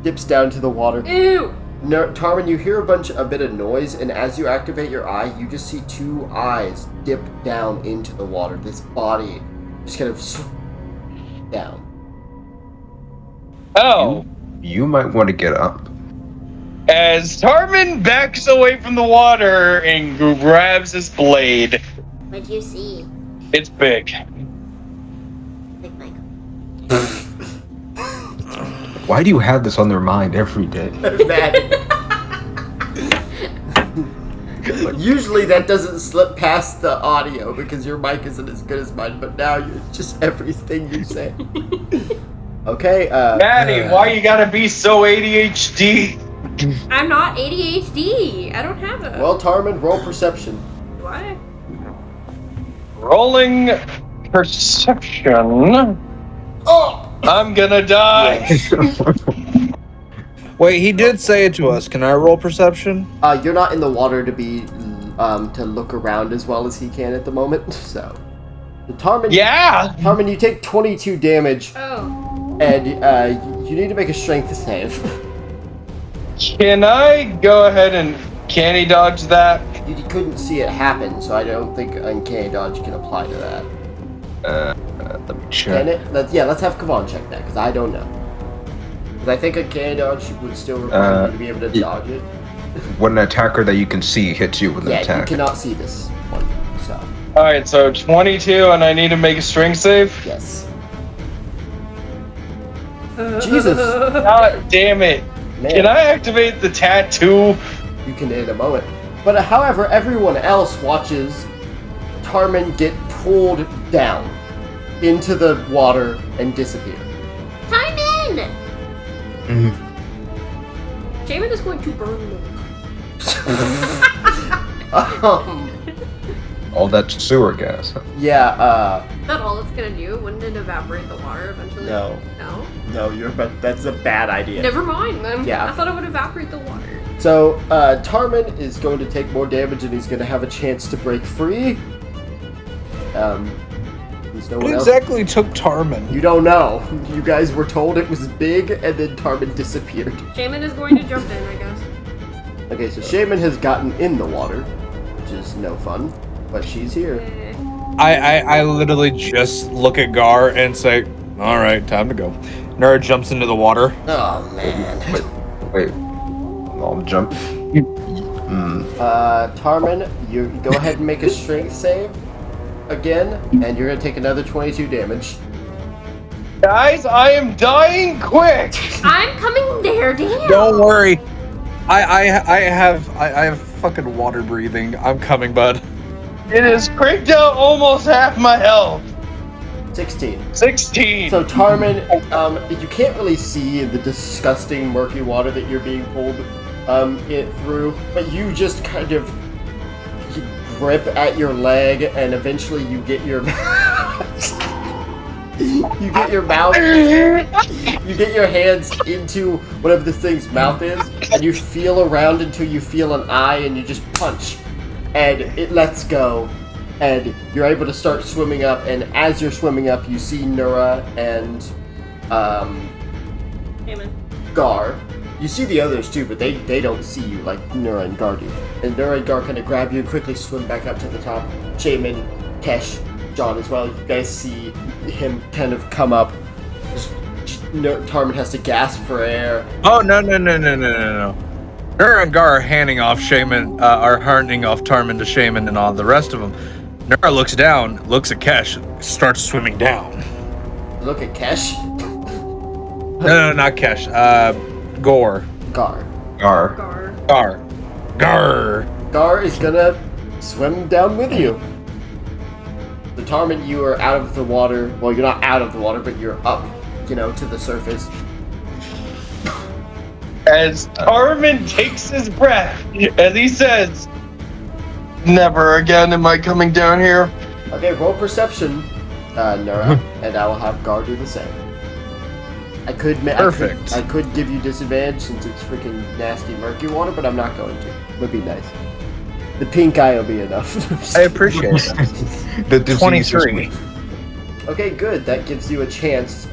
[SPEAKER 1] dips down to the water.
[SPEAKER 2] Ew!
[SPEAKER 1] No, Tarman, you hear a bit of noise, and as you activate your eye, you just see two eyes dip down into the water. This body just kind of down.
[SPEAKER 5] Oh.
[SPEAKER 3] You might want to get up.
[SPEAKER 5] As Tarman backs away from the water and grabs his blade.
[SPEAKER 6] What'd you see?
[SPEAKER 5] It's big.
[SPEAKER 6] Like Michael.
[SPEAKER 3] Why do you have this on their mind every day?
[SPEAKER 1] Usually that doesn't slip past the audio because your mic isn't as good as mine, but now you're just everything you say. Okay,
[SPEAKER 5] Maddie, why you gotta be so ADHD?
[SPEAKER 2] I'm not ADHD. I don't have it.
[SPEAKER 1] well, Tarman, roll perception.
[SPEAKER 2] What?
[SPEAKER 5] Rolling perception.
[SPEAKER 1] Oh!
[SPEAKER 5] I'm gonna die.
[SPEAKER 4] Wait, he did say it to us. Can I roll perception?
[SPEAKER 1] You're not in the water to be to look around as well as he can at the moment. So, Tarmin, Tarmin, you take 22 damage, and you need to make a strength save.
[SPEAKER 5] Can I go ahead and canny dodge that?
[SPEAKER 1] You couldn't see it happen, so I don't think Uncanny Dodge can apply to that.
[SPEAKER 3] Let me check.
[SPEAKER 1] Can it? Let's have Kavan check that, because I don't know. Because I think Uncanny Dodge would still require you to be able to dodge it.
[SPEAKER 3] When an attacker that you can see hits you with an attack.
[SPEAKER 1] Yeah, you cannot see this one, so.
[SPEAKER 5] Alright, so 22, and I need to make a strength save?
[SPEAKER 1] Yes. Jesus!
[SPEAKER 5] God damn it!
[SPEAKER 1] Man.
[SPEAKER 5] Can I activate the tattoo?
[SPEAKER 1] You can in a moment. But however, everyone else watches Tarmin get pulled down into the water and disappear.
[SPEAKER 6] Tarmin!
[SPEAKER 2] Shaman is going to burn them.
[SPEAKER 3] All that sewer gas. Huh?
[SPEAKER 1] Yeah,
[SPEAKER 2] Is that all it's gonna do? Wouldn't it evaporate the water eventually?
[SPEAKER 1] No.
[SPEAKER 2] No?
[SPEAKER 1] that's a bad idea.
[SPEAKER 2] Never mind then.
[SPEAKER 1] Yeah.
[SPEAKER 2] I thought it would evaporate the water.
[SPEAKER 1] So, Tarmin is going to take more damage and he's going to have a chance to break free. There's no one
[SPEAKER 4] What
[SPEAKER 1] else.
[SPEAKER 4] exactly took Tarmin?
[SPEAKER 1] You don't know. You guys were told it was big and then Tarmin disappeared.
[SPEAKER 2] Shaman is going to jump in, I guess.
[SPEAKER 1] Okay, so Shaman has gotten in the water, which is no fun, but she's here.
[SPEAKER 4] I literally just look at Gar and say, all right, time to go. Nura jumps into the water.
[SPEAKER 1] Oh, man.
[SPEAKER 3] Wait. I'll jump.
[SPEAKER 1] Tarmin, you go ahead and make a strength save again, and you're going to take another 22 damage.
[SPEAKER 5] Guys, I am dying quick!
[SPEAKER 2] I'm coming there, damn!
[SPEAKER 4] Don't worry. I have fucking water breathing. I'm coming, bud.
[SPEAKER 5] It has cranked out almost half my health.
[SPEAKER 1] 16.
[SPEAKER 5] 16!
[SPEAKER 1] So Tarmin, you can't really see the disgusting murky water that you're being pulled through, but you just kind of grip at your leg, and eventually you get your you get your hands into whatever this thing's mouth is, and you feel around until you feel an eye, and you just punch, and it lets go. And you're able to start swimming up, and as you're swimming up, you see Nura and Gar. You see the others too, but they don't see you like Nura and Gar do. And Nura and Gar kind of grab you and quickly swim back up to the top. Shaman, Kesh, John as well. You guys see him kind of come up. Tarmin has to gasp for air.
[SPEAKER 4] Oh, no. Nura and Gar are handing off Tarmin to Shaman and all the rest of them. Nura looks down, looks at Kesh, starts swimming down.
[SPEAKER 1] Look at Kesh.
[SPEAKER 4] No, not Kesh. Gar.
[SPEAKER 1] Gar is gonna swim down with you. So Tarmin, you are out of the water. Well, you're not out of the water, but you're up, to the surface.
[SPEAKER 5] As Tarmin takes his breath, as he says, "Never again am I coming down here."
[SPEAKER 1] Okay, roll perception, Nura, and I will have Gar do the same.
[SPEAKER 4] Perfect.
[SPEAKER 1] I could give you disadvantage since it's freaking nasty murky water, but I'm not going to. Would be nice. The pink eye will be enough.
[SPEAKER 4] I appreciate it.
[SPEAKER 3] The disease
[SPEAKER 4] 23.
[SPEAKER 1] Okay, good. That gives you a chance.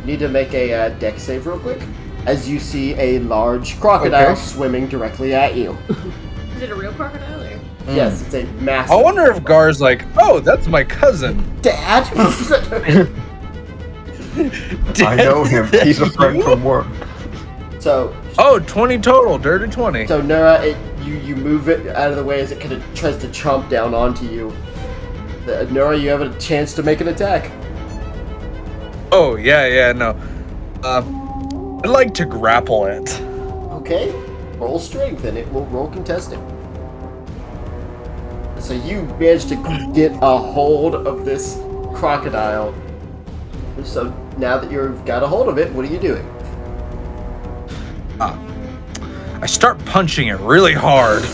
[SPEAKER 1] Need to make a dex save real quick. As you see a large crocodile swimming directly at you.
[SPEAKER 2] Is it a real crocodile or?
[SPEAKER 1] Yes, it's a massive.
[SPEAKER 4] I wonder if Gar's like, oh, that's my cousin.
[SPEAKER 1] Dad?
[SPEAKER 3] I know him. He's a friend from work.
[SPEAKER 1] So.
[SPEAKER 4] Oh, 20 total. Dirty 20.
[SPEAKER 1] So Nura, you move it out of the way as it kind of tries to chomp down onto you. Nura, you have a chance to make an attack.
[SPEAKER 4] Oh, no. I'd like to grapple it.
[SPEAKER 1] Okay. Roll strength and it will roll contesting. So you managed to get a hold of this crocodile. So now that you've got a hold of it, what are you doing?
[SPEAKER 4] I start punching it really hard.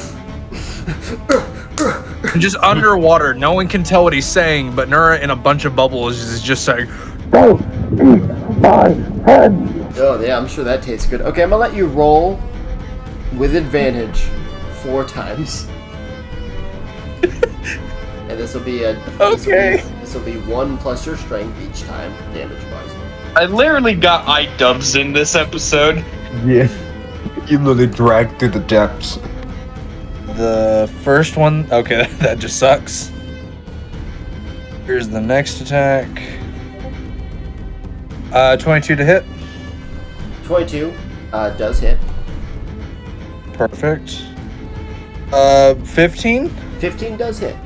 [SPEAKER 4] Just underwater, no one can tell what he's saying, but Nura in a bunch of bubbles is just saying, "Don't eat my head."
[SPEAKER 1] Oh yeah, I'm sure that tastes good. Okay, I'm gonna let you roll with advantage 4 times. And this will be
[SPEAKER 4] Okay.
[SPEAKER 1] This will be 1 plus your strength each time, damage-wise.
[SPEAKER 5] I literally got I-dubs in this episode.
[SPEAKER 3] Yeah. You literally dragged through the depths.
[SPEAKER 4] The first one, okay, that just sucks. Here's the next attack. 22 to hit.
[SPEAKER 1] 22 does hit.
[SPEAKER 4] Perfect. 15.
[SPEAKER 1] 15 does hit.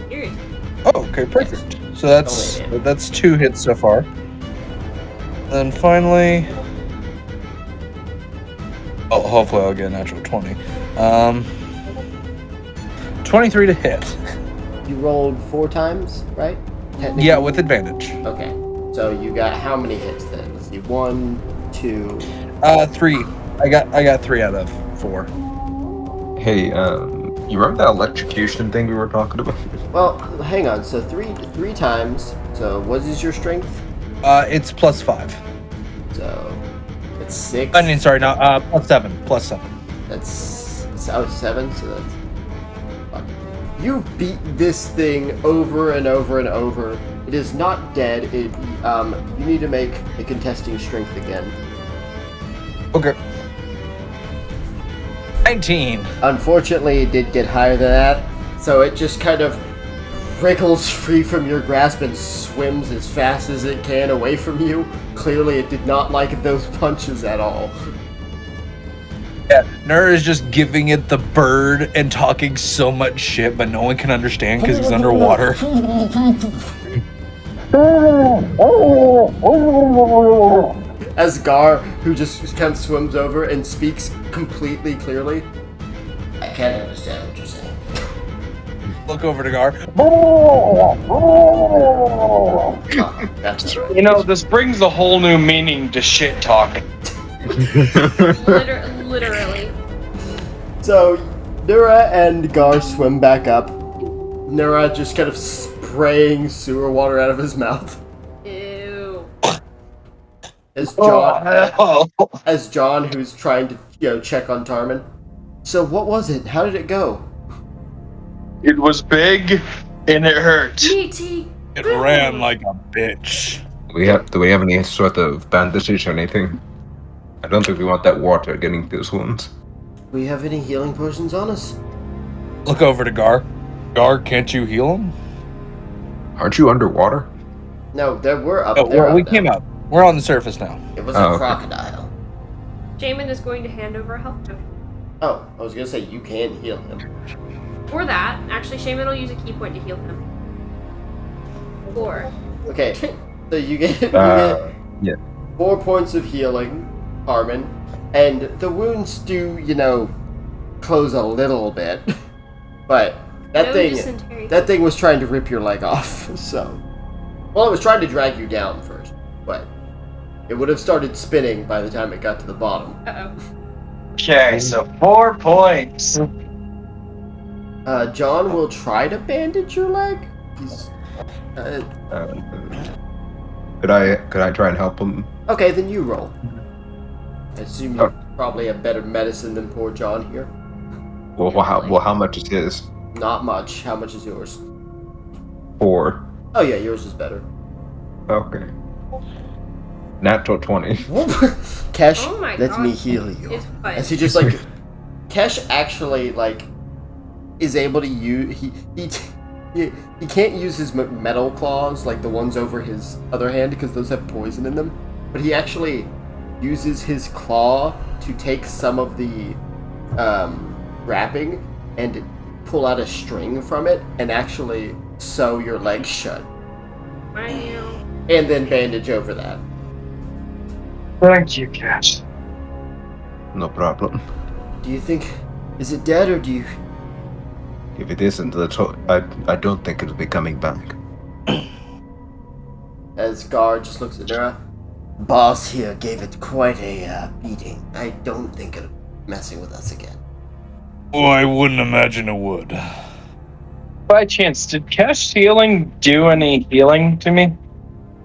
[SPEAKER 2] Seriously.
[SPEAKER 4] Oh, okay, perfect. So that's 2 hits so far. Then finally, oh, hopefully I'll get a natural 20. 23 to hit.
[SPEAKER 1] You rolled 4 times, right? Technically?
[SPEAKER 4] Yeah, with advantage.
[SPEAKER 1] Okay. So you got how many hits then? Let's see. 1, 2.
[SPEAKER 4] 3. I got 3 out of 4.
[SPEAKER 3] Hey, you remember that electrocution thing we were talking about?
[SPEAKER 1] Well, hang on. So three times. So what is your strength?
[SPEAKER 4] It's +5.
[SPEAKER 1] So it's 6.
[SPEAKER 4] I mean, sorry, no, +7. +7.
[SPEAKER 1] That's 7. So that's. Fuck. You beat this thing over and over and over. It is not dead. It you need to make a contesting strength again.
[SPEAKER 4] Okay. 19.
[SPEAKER 1] Unfortunately, it did get higher than that, so it just kind of wriggles free from your grasp and swims as fast as it can away from you. Clearly, it did not like those punches at all.
[SPEAKER 4] Yeah, Nur is just giving it the bird and talking so much shit, but no one can understand because he's underwater.
[SPEAKER 1] As Gar, who just kind of swims over and speaks completely clearly. I can't understand what you're saying.
[SPEAKER 4] Look over to Gar.
[SPEAKER 1] That's right.
[SPEAKER 5] You know, this brings a whole new meaning to shit talk.
[SPEAKER 2] Literally.
[SPEAKER 1] So, Nura and Gar swim back up. Nura just kind of spraying sewer water out of his mouth.
[SPEAKER 2] Ew.
[SPEAKER 1] As John, who's trying to, check on Tarman. So, what was it? How did it go?
[SPEAKER 5] It was big and it hurt.
[SPEAKER 2] E.T.
[SPEAKER 4] It ran like a bitch.
[SPEAKER 3] Do we have any sort of bandages or anything? I don't think we want that water getting those wounds.
[SPEAKER 1] Do we have any healing potions on us?
[SPEAKER 4] Look over to Gar. Gar, can't you heal him?
[SPEAKER 3] Aren't you underwater?
[SPEAKER 1] No, we're up
[SPEAKER 4] Oh,
[SPEAKER 1] there.
[SPEAKER 4] we came up. We're on the surface now.
[SPEAKER 1] It was
[SPEAKER 3] Oh,
[SPEAKER 1] a
[SPEAKER 3] okay.
[SPEAKER 1] crocodile.
[SPEAKER 2] Jamin is going to hand over a health potion.
[SPEAKER 1] Oh, I was gonna say you can heal him.
[SPEAKER 2] For that, actually, Shaman will use a key point to heal him. 4.
[SPEAKER 1] Okay, so you get,
[SPEAKER 3] Yeah.
[SPEAKER 1] 4 points of healing, Armin, and the wounds do, close a little bit, but that thing was trying to rip your leg off. So, well, it was trying to drag you down first, but it would have started spinning by the time it got to the bottom.
[SPEAKER 2] Uh-oh.
[SPEAKER 5] Okay, so 4 points.
[SPEAKER 1] John will try to bandage your leg. He's.
[SPEAKER 3] Could I try and help him?
[SPEAKER 1] Okay, then you roll. I assume you probably have better medicine than poor John here.
[SPEAKER 3] Well, how much is his?
[SPEAKER 1] Not much. How much is yours?
[SPEAKER 3] 4.
[SPEAKER 1] Oh yeah, yours is better.
[SPEAKER 3] Okay. Natural 20.
[SPEAKER 1] Kesh,
[SPEAKER 2] Oh my
[SPEAKER 1] let
[SPEAKER 2] God.
[SPEAKER 1] me heal you.
[SPEAKER 2] It's fun.
[SPEAKER 1] As he just Kesh actually is able to use he can't use his metal claws like the ones over his other hand because those have poison in them. But he actually uses his claw to take some of the wrapping and pull out a string from it and actually sew your legs shut.
[SPEAKER 2] Wow.
[SPEAKER 1] And then bandage over that.
[SPEAKER 5] Thank you, Cash.
[SPEAKER 3] No problem.
[SPEAKER 1] Do you think, is it dead or do you...
[SPEAKER 3] If it isn't, I don't think it'll be coming back.
[SPEAKER 1] As Gar just looks at Nura. Boss here gave it quite a beating. I don't think it'll be messing with us again.
[SPEAKER 4] Oh, I wouldn't imagine it would.
[SPEAKER 5] By chance, did Cash healing do any healing to me?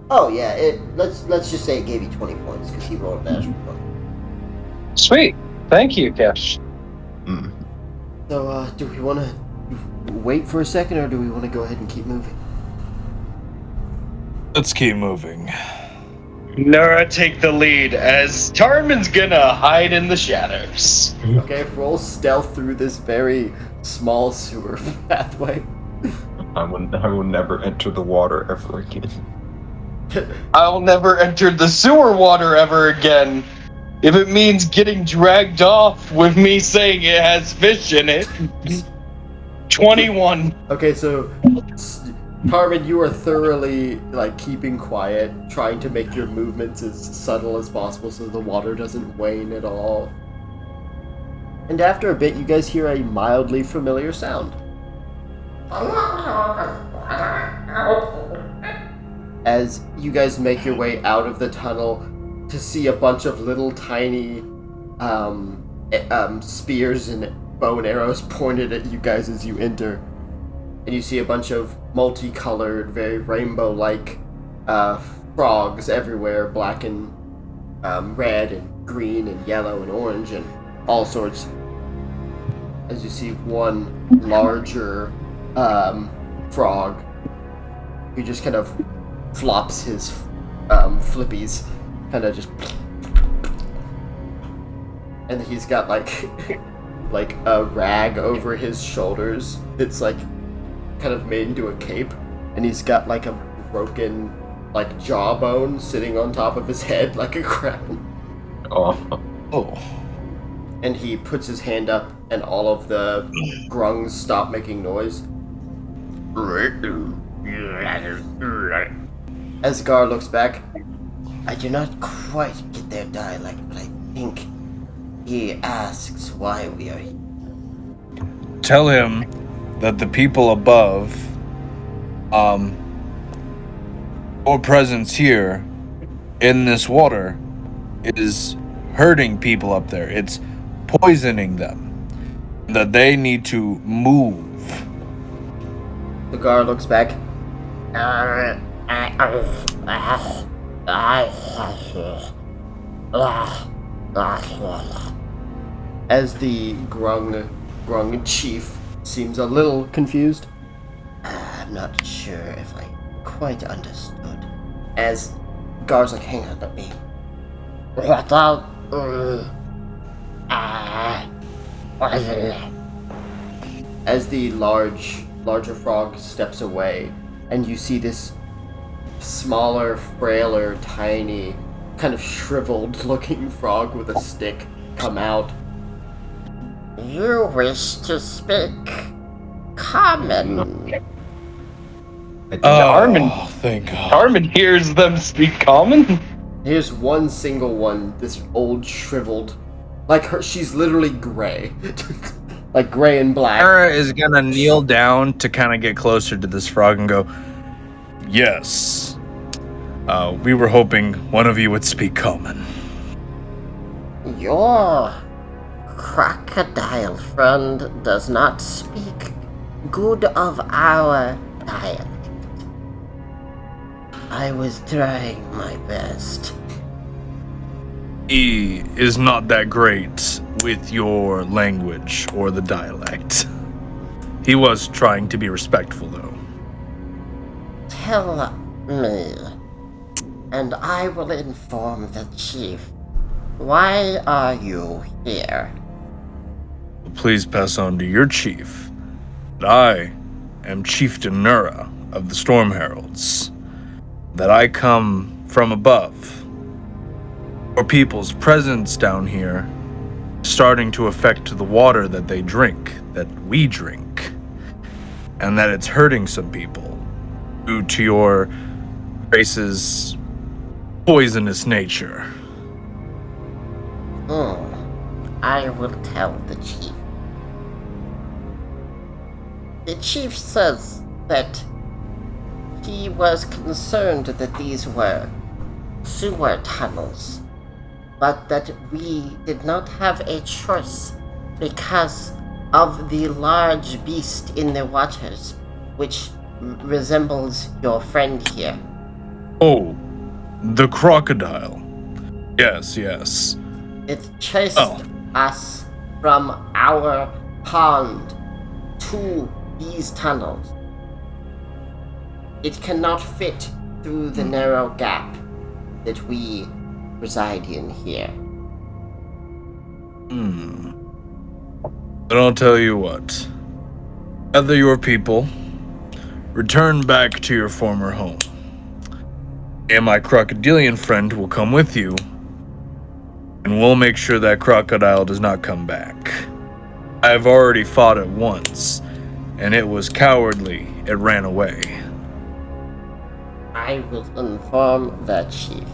[SPEAKER 1] Oh yeah, let's just say it gave you 20 points because he rolled a natural 20.
[SPEAKER 5] Sweet. Thank you, Cash.
[SPEAKER 3] Mm.
[SPEAKER 1] So do we want to wait for a second, or do we want to go ahead and keep moving?
[SPEAKER 4] Let's keep moving.
[SPEAKER 5] Nura, take the lead as Tarman's gonna hide in the shadows.
[SPEAKER 1] Okay, roll stealth through this very small sewer pathway.
[SPEAKER 3] I will never enter the water ever again.
[SPEAKER 5] I'll never enter the sewer water ever again. If it means getting dragged off with me saying it has fish in it. 21.
[SPEAKER 1] Okay, so Tarman, you are thoroughly keeping quiet, trying to make your movements as subtle as possible so the water doesn't wane at all. And after a bit, you guys hear a mildly familiar sound. As you guys make your way out of the tunnel to see a bunch of little tiny spears and bow and arrows pointed at you guys as you enter. And you see a bunch of multicolored, very rainbow-like frogs everywhere, black and red and green and yellow and orange and all sorts. As you see one larger frog who just kind of flops his flippies, kind of just, and he's got like a rag over his shoulders. It's kind of made into a cape, and he's got a broken jawbone sitting on top of his head like a crown.
[SPEAKER 3] Oh.
[SPEAKER 1] And he puts his hand up, and all of the grungs stop making noise. As Gar looks back, I do not quite get their dialect, but I think he asks why we are here.
[SPEAKER 4] Tell him that the people above, or presence here in this water is hurting people up there. It's poisoning them. That they need to move.
[SPEAKER 1] The guard looks back. As the grung chief seems a little confused. I'm not sure if I quite understood. As Gar's hang on, let me. As the larger frog steps away, and you see this smaller, frailer, tiny, kind of shriveled-looking frog with a stick come out. You wish to speak common.
[SPEAKER 4] Thank God.
[SPEAKER 5] Tarman hears them speak common.
[SPEAKER 1] Here's one single one, this old shriveled, she's literally gray. Gray and black.
[SPEAKER 4] Sarah is gonna kneel down to kind of get closer to this frog and go, yes. We were hoping one of you would speak common.
[SPEAKER 6] Your crocodile friend does not speak good of our dialect. I was trying my best.
[SPEAKER 4] He is not that great with your language or the dialect. He was trying to be respectful, though.
[SPEAKER 6] Tell me, and I will inform the chief. Why are you here?
[SPEAKER 4] Please pass on to your chief that I am Chieftain Nura of the Storm Heralds, that I come from above. Our people's presence down here starting to affect the water that they drink, that we drink, and that it's hurting some people due to your race's poisonous nature.
[SPEAKER 6] I will tell the chief. The chief says that he was concerned that these were sewer tunnels, but that we did not have a choice because of the large beast in the waters, which resembles your friend here.
[SPEAKER 4] Oh, the crocodile. Yes.
[SPEAKER 6] It chased us from our pond to these tunnels, it cannot fit through the narrow gap that we reside in here.
[SPEAKER 4] But I'll tell you what. Gather your people, return back to your former home. And my crocodilian friend will come with you, and we'll make sure that crocodile does not come back. I've already fought it once, and it was cowardly. It ran away.
[SPEAKER 6] I will inform the chief.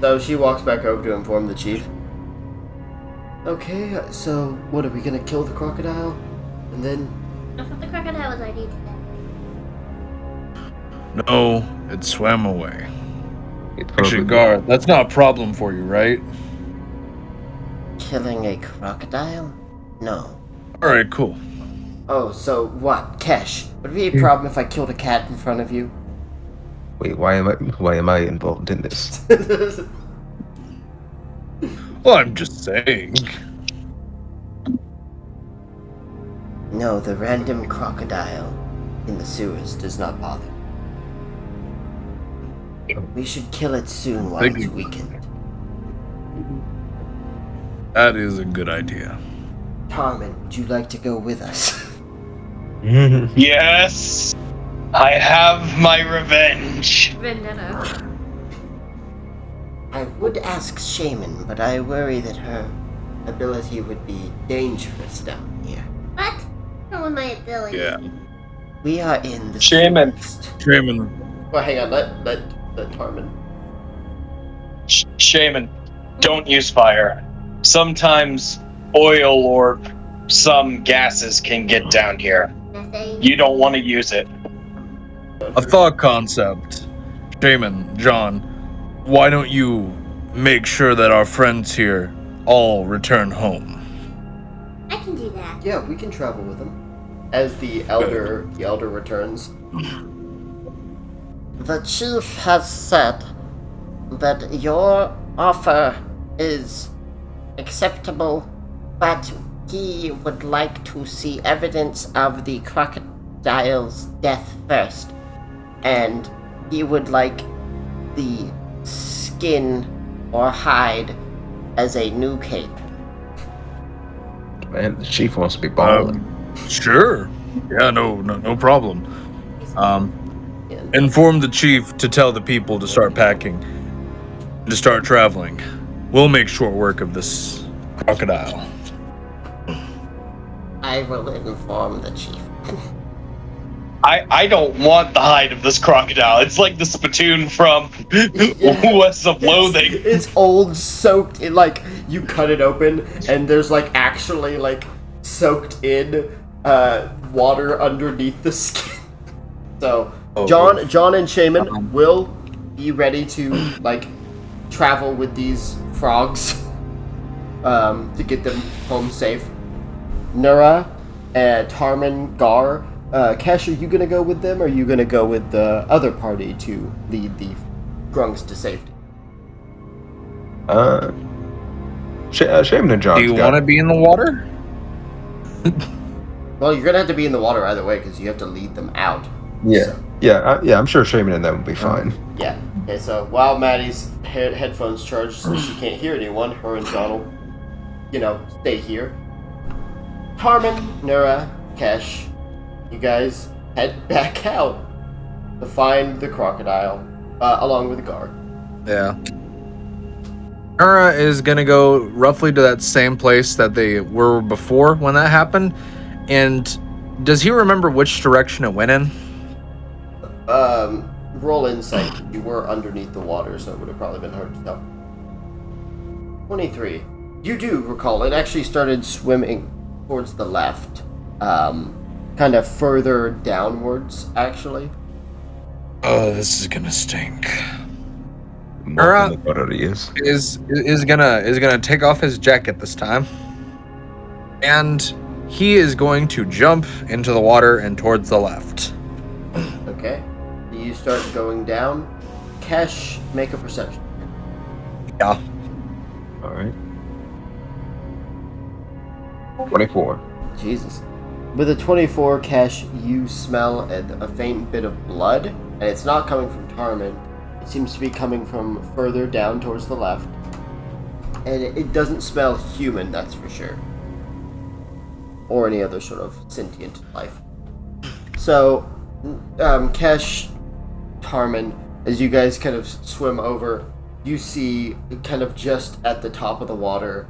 [SPEAKER 1] So she walks back over to inform the chief. Okay, so what, are we gonna kill the crocodile? And then...
[SPEAKER 2] I thought the crocodile was ID today.
[SPEAKER 4] No, it swam away.
[SPEAKER 3] It
[SPEAKER 4] Actually,
[SPEAKER 3] probably-
[SPEAKER 4] Gar, that's not a problem for you, right?
[SPEAKER 6] Killing a crocodile? No.
[SPEAKER 4] Alright, cool.
[SPEAKER 1] Oh, so what? Kesh, would it be a problem if I killed a cat in front of you?
[SPEAKER 3] Wait, why am I involved in this?
[SPEAKER 4] Well, I'm just saying.
[SPEAKER 6] No, the random crocodile in the sewers does not bother. We should kill it soon while it's weakened.
[SPEAKER 4] That is a good idea.
[SPEAKER 6] Tarmin, would you like to go with us?
[SPEAKER 5] Yes, I have my revenge.
[SPEAKER 2] Vendetta.
[SPEAKER 6] I would ask Shaman, but I worry that her ability would be dangerous down here.
[SPEAKER 2] What? Not with my ability.
[SPEAKER 4] Yeah.
[SPEAKER 6] We are in the
[SPEAKER 5] Shaman.
[SPEAKER 4] Shaman.
[SPEAKER 1] Well, hang on, let Tarmin.
[SPEAKER 5] Shaman, don't use fire. Sometimes oil or some gases can get down here. You don't want to use it.
[SPEAKER 4] A thought concept. Shaman, John, why don't you make sure that our friends here all return home?
[SPEAKER 2] I can do that.
[SPEAKER 1] Yeah, we can travel with him. As the elder returns.
[SPEAKER 6] The chief has said that your offer is acceptable, but he would like to see evidence of the crocodile's death first, and he would like the skin or hide as a new cape.
[SPEAKER 3] Man, the chief wants to be balling.
[SPEAKER 4] Sure. Yeah, no problem. Inform the chief to tell the people to start packing, to start traveling. We'll make short work of this crocodile.
[SPEAKER 6] I will inform the chief.
[SPEAKER 5] I don't want the hide of this crocodile. It's like the spittoon from West of Loathing.
[SPEAKER 1] It's old, soaked in, like, you cut it open, and there's, like, actually, like, soaked in water underneath the skin. So, John and Shaman will be ready to, like, travel with these frogs to get them home safe. Nura, Tarmin, Gar, Kesh, are you gonna go with them, or are you gonna go with the other party to lead the grunks to safety?
[SPEAKER 3] Shaman and John.
[SPEAKER 4] Do you want to be in the water?
[SPEAKER 1] Well, you're gonna have to be in the water either way because you have to lead them out.
[SPEAKER 3] Yeah.
[SPEAKER 1] So,
[SPEAKER 3] Yeah, I'm sure Shaman and them will be fine.
[SPEAKER 1] yeah. Okay, so while Maddie's headphones charged so she can't hear anyone, her and John will, stay here. Tarmin, Nura, Kesh, you guys head back out to find the crocodile, along with Gar.
[SPEAKER 4] Yeah. Nura is gonna go roughly to that same place that they were before when that happened. And does he remember which direction it went in?
[SPEAKER 1] Roll insight. You were underneath the water, so it would have probably been hard to tell. 23. You do recall. It actually started swimming towards the left. Kind of further downwards, actually.
[SPEAKER 4] Oh, this is gonna stink.
[SPEAKER 3] More than the butter he is.
[SPEAKER 4] Is gonna take off his jacket this time, and he is going to jump into the water and towards the left.
[SPEAKER 1] Okay. You start going down. Kesh, make a perception.
[SPEAKER 4] Yeah.
[SPEAKER 3] Alright. 24.
[SPEAKER 1] Jesus. With a 24, Cash, you smell a faint bit of blood, and it's not coming from Tarman. It seems to be coming from further down towards the left. And it doesn't smell human, that's for sure. Or any other sort of sentient life. So, Cash, Tarman, as you guys kind of swim over, you see kind of just at the top of the water,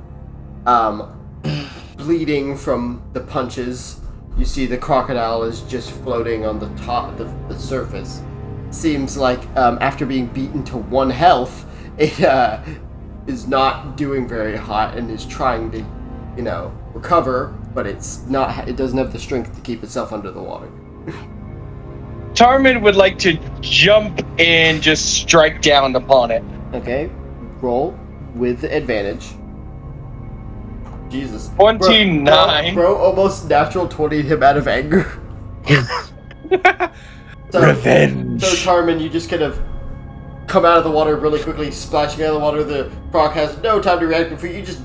[SPEAKER 1] bleeding from the punches. You see the crocodile is just floating on the top, the surface. Seems like after being beaten to 1 health, it is not doing very hot and is trying to, recover, but it doesn't have the strength to keep itself under the water.
[SPEAKER 5] Tarman would like to jump and just strike down upon it.
[SPEAKER 1] Okay, roll with advantage. Jesus.
[SPEAKER 5] 29.
[SPEAKER 1] Bro almost natural 20'd him out of anger.
[SPEAKER 4] Revenge.
[SPEAKER 1] So Tarman, you just kind of come out of the water really quickly, splashing out of the water. The croc has no time to react before you just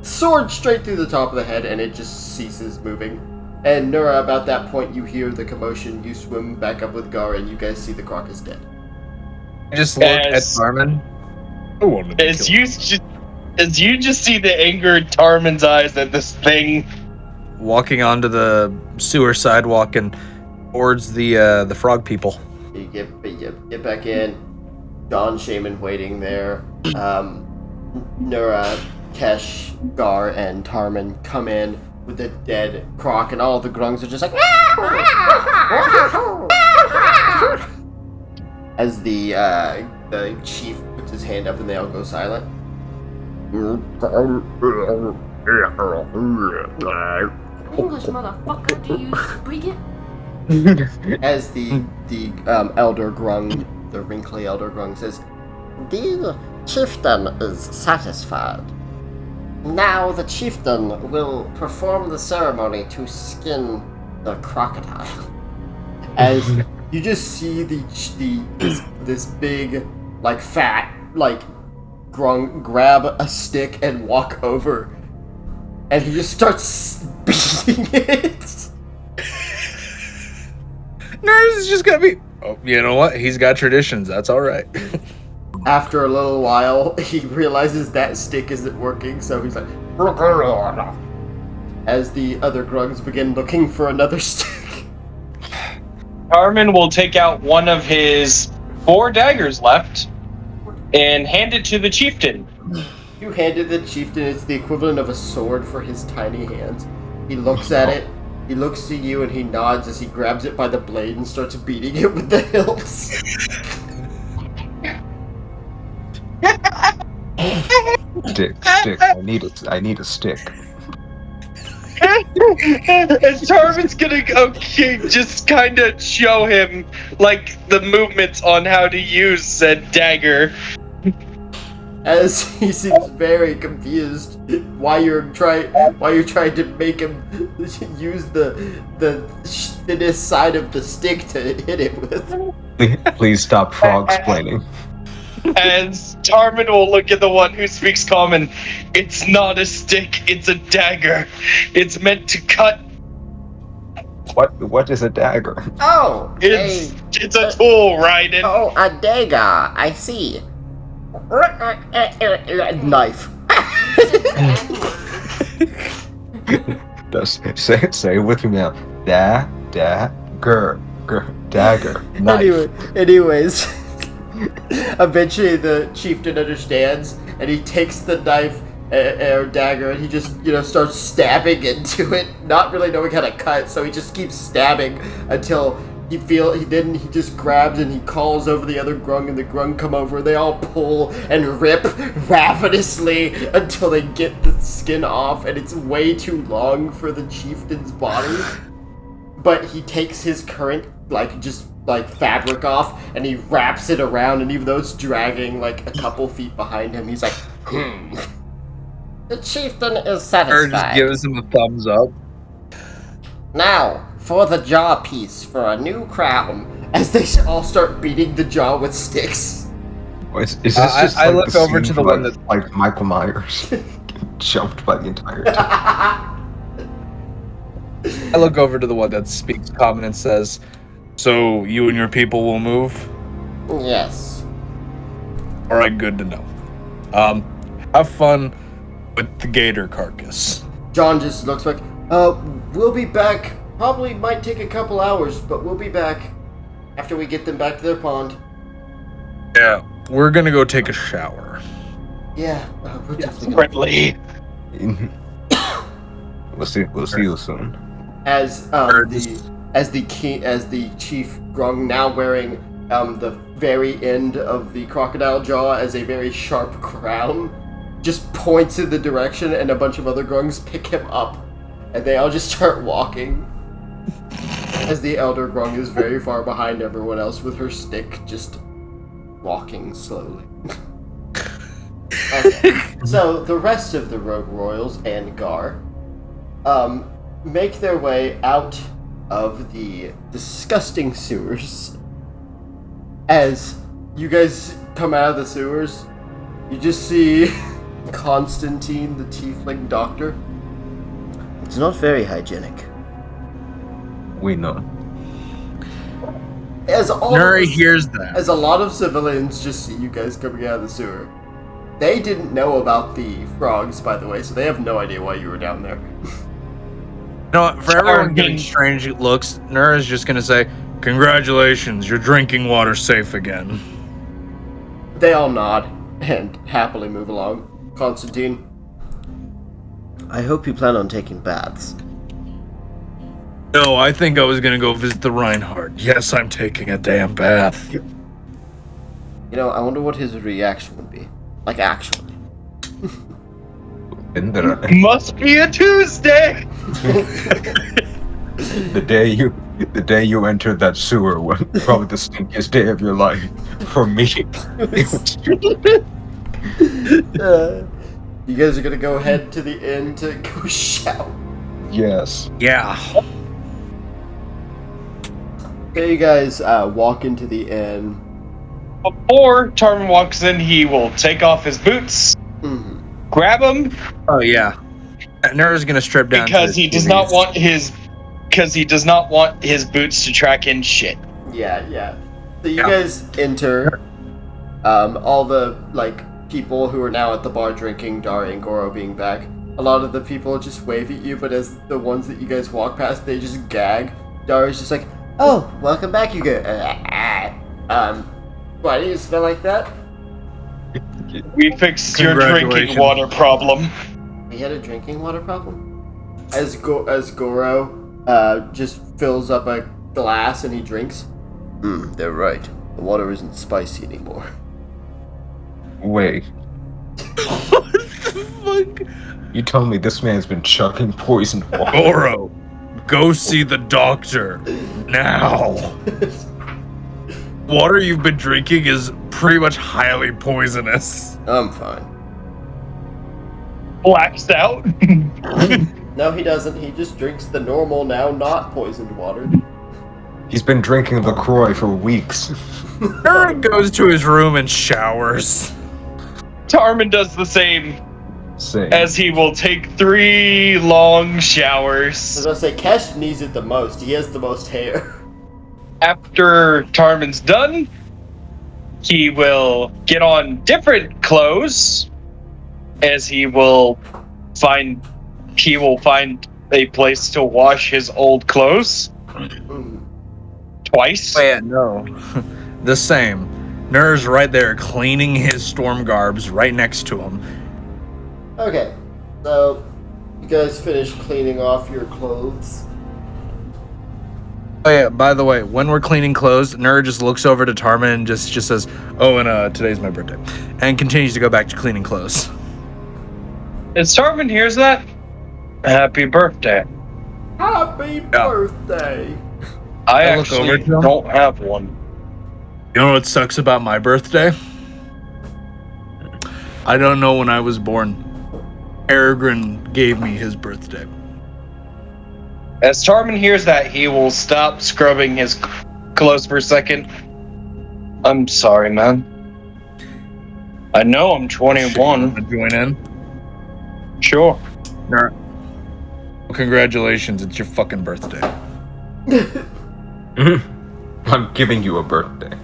[SPEAKER 1] sword straight through the top of the head, and it just ceases moving. And Nura, about that point, you hear the commotion. You swim back up with Gar, and you guys see the croc is dead.
[SPEAKER 4] I just look at Tarman.
[SPEAKER 5] As you just see the anger in Tarman's eyes at this thing.
[SPEAKER 4] Walking onto the sewer sidewalk and towards the frog people.
[SPEAKER 1] You get back in. Don Shaman waiting there. Nura, Kesh, Gar, and Tarman come in with the dead croc, and all the grungs are just like as the chief puts his hand up and they all go silent.
[SPEAKER 2] English, motherfucker, do you speak it?
[SPEAKER 1] As the elder grung, the wrinkly elder grung says,
[SPEAKER 6] The chieftain is satisfied. Now the chieftain will perform the ceremony to skin the crocodile.
[SPEAKER 1] as you just see this big, fat, grung grab a stick and walk over, and he just starts beating it.
[SPEAKER 4] Nurse is just gonna be. Oh, you know what? He's got traditions. That's all right.
[SPEAKER 1] After a little while, he realizes that stick isn't working, so he's like, as the other grungs begin looking for another stick.
[SPEAKER 5] Tarman will take out one of his 4 daggers left and hand it to the chieftain.
[SPEAKER 1] You hand it to the chieftain. It's the equivalent of a sword for his tiny hands. He looks at it. He looks to you and he nods as he grabs it by the blade and starts beating it with the hilts.
[SPEAKER 3] Stick. I need a stick.
[SPEAKER 5] And Tarman's gonna just kind of show him the movements on how to use said dagger.
[SPEAKER 1] As he seems very confused why you're trying to make him use the thinnest side of the stick to hit it with.
[SPEAKER 3] Please stop frog-splaining.
[SPEAKER 5] As Tarman will look at the one who speaks common. It's not a stick, it's a dagger. It's meant to cut.
[SPEAKER 3] What is a dagger?
[SPEAKER 6] Oh,
[SPEAKER 5] It's a tool, Raiden.
[SPEAKER 6] Oh, a dagger. I see.
[SPEAKER 1] Knife.
[SPEAKER 3] Say it with me now. Dagger. Knife.
[SPEAKER 1] Anyways, eventually the chieftain understands, and he takes the knife or dagger, and he just starts stabbing into it, not really knowing how to cut. So he just keeps stabbing until he just grabs and he calls over the other grung, and the grung come over. They all pull and rip ravenously until they get the skin off, and it's way too long for the chieftain's body. But he takes his current fabric off and he wraps it around, and even though it's dragging a couple feet behind him, he's like,
[SPEAKER 6] The chieftain is
[SPEAKER 4] Or
[SPEAKER 6] satisfied.
[SPEAKER 4] just gives him a thumbs up.
[SPEAKER 6] Now, for the jaw piece for a new crown.
[SPEAKER 1] as they all start beating the jaw with sticks.
[SPEAKER 3] Is this just
[SPEAKER 4] I look
[SPEAKER 3] the
[SPEAKER 4] over
[SPEAKER 3] scene
[SPEAKER 4] to the
[SPEAKER 3] from,
[SPEAKER 4] one that-
[SPEAKER 3] like Michael Myers jumped by the entire time?
[SPEAKER 4] I look over to the one that speaks common and says, "So you and your people will move?"
[SPEAKER 6] Yes.
[SPEAKER 4] All right, good to know. Have fun with the gator carcass.
[SPEAKER 1] John just looks back. We'll be back. Probably might take a couple hours, but we'll be back after we get them back to their pond.
[SPEAKER 4] Yeah, we're gonna go take a shower.
[SPEAKER 1] Yeah, we're definitely gonna.
[SPEAKER 5] Friendly.
[SPEAKER 3] We'll see you soon.
[SPEAKER 1] As the chief Grung, now wearing the very end of the crocodile jaw as a very sharp crown, just points in the direction, and a bunch of other Grungs pick him up, and they all just start walking. As the elder Grung is very far behind everyone else with her stick, just walking slowly. Okay. So the rest of the Rogue Royals and Gar make their way out of the disgusting sewers. As you guys come out of the sewers, you just see Constantine, the tiefling doctor. It's not very hygienic.
[SPEAKER 3] We know.
[SPEAKER 1] As all
[SPEAKER 4] Nuri
[SPEAKER 1] of us-
[SPEAKER 4] hears that.
[SPEAKER 1] As a lot of civilians just see you guys coming out of the sewer. They didn't know about the frogs, by the way, so they have no idea why you were down there.
[SPEAKER 4] You know what? For everyone getting strange looks, Nura's just gonna say, "Congratulations, your drinking water's safe again."
[SPEAKER 1] They all nod and happily move along. Constantine. I hope you plan on taking baths.
[SPEAKER 4] No, I think I was gonna go visit the Reinhardt. Yes, I'm taking a damn bath.
[SPEAKER 1] You know, I wonder what his reaction would be. Like, actually.
[SPEAKER 5] Must be a Tuesday.
[SPEAKER 3] The day you entered that sewer was probably the stinkiest day of your life for me.
[SPEAKER 1] You guys are gonna go head to the inn to go shower.
[SPEAKER 3] Yes.
[SPEAKER 4] Yeah.
[SPEAKER 1] Okay, you guys walk into the inn.
[SPEAKER 5] Before Tarvin walks in, he will take off his boots, grab them,
[SPEAKER 4] Oh yeah. Nura's gonna strip down
[SPEAKER 5] because
[SPEAKER 4] to
[SPEAKER 5] he
[SPEAKER 4] his
[SPEAKER 5] does not
[SPEAKER 4] knees.
[SPEAKER 5] want his boots to track in shit.
[SPEAKER 1] Yeah. So you guys enter. All the people who are now at the bar drinking, Dari and Goro being back. A lot of the people just wave at you, but as the ones that you guys walk past, they just gag. Dari's just like, "Oh, welcome back, you guys. Why do you smell like that?"
[SPEAKER 5] We fixed your drinking
[SPEAKER 4] Congratulations.
[SPEAKER 5] water problem.
[SPEAKER 1] We had a drinking water problem. As Goro just fills up a glass and he drinks. They're right. The water isn't spicy anymore.
[SPEAKER 3] Wait.
[SPEAKER 4] What the fuck?
[SPEAKER 3] You told me this man's been chucking poison water.
[SPEAKER 4] Goro, go see the doctor now. Water you've been drinking is pretty much highly poisonous.
[SPEAKER 1] I'm fine.
[SPEAKER 5] Blacks out.
[SPEAKER 1] No, he doesn't. He just drinks the normal, now not poisoned water.
[SPEAKER 3] He's been drinking LaCroix for weeks.
[SPEAKER 4] Nura goes to his room and showers.
[SPEAKER 5] Tarmin does the same,
[SPEAKER 3] Same.
[SPEAKER 5] as he will take 3 long showers.
[SPEAKER 1] As I say, Kesh needs it the most. He has the most hair.
[SPEAKER 5] After Tarmin's done, he will get on different clothes, as he will find a place to wash his old clothes twice.
[SPEAKER 4] Oh, yeah, no. The same. Nura's right there cleaning his storm garbs right next to him.
[SPEAKER 1] Okay, so you guys finished cleaning off your clothes.
[SPEAKER 4] Oh yeah, by the way, when we're cleaning clothes, Nura just looks over to Tarmin and just says, "Oh, and today's my birthday," and continues to go back to cleaning clothes.
[SPEAKER 5] As Tarmin hears that, happy birthday.
[SPEAKER 1] Happy birthday!
[SPEAKER 5] I
[SPEAKER 4] look over
[SPEAKER 5] actually
[SPEAKER 4] to him.
[SPEAKER 5] don't have one.
[SPEAKER 4] You know what sucks about my birthday? I don't know when I was born. Peregrine gave me his birthday.
[SPEAKER 5] As Tarmin hears that, he will stop scrubbing his clothes for a second. I'm sorry, man. I know I'm 21.
[SPEAKER 4] Join in.
[SPEAKER 5] Sure.
[SPEAKER 4] Nura. Congratulations, it's your fucking birthday.
[SPEAKER 3] I'm giving you a birthday.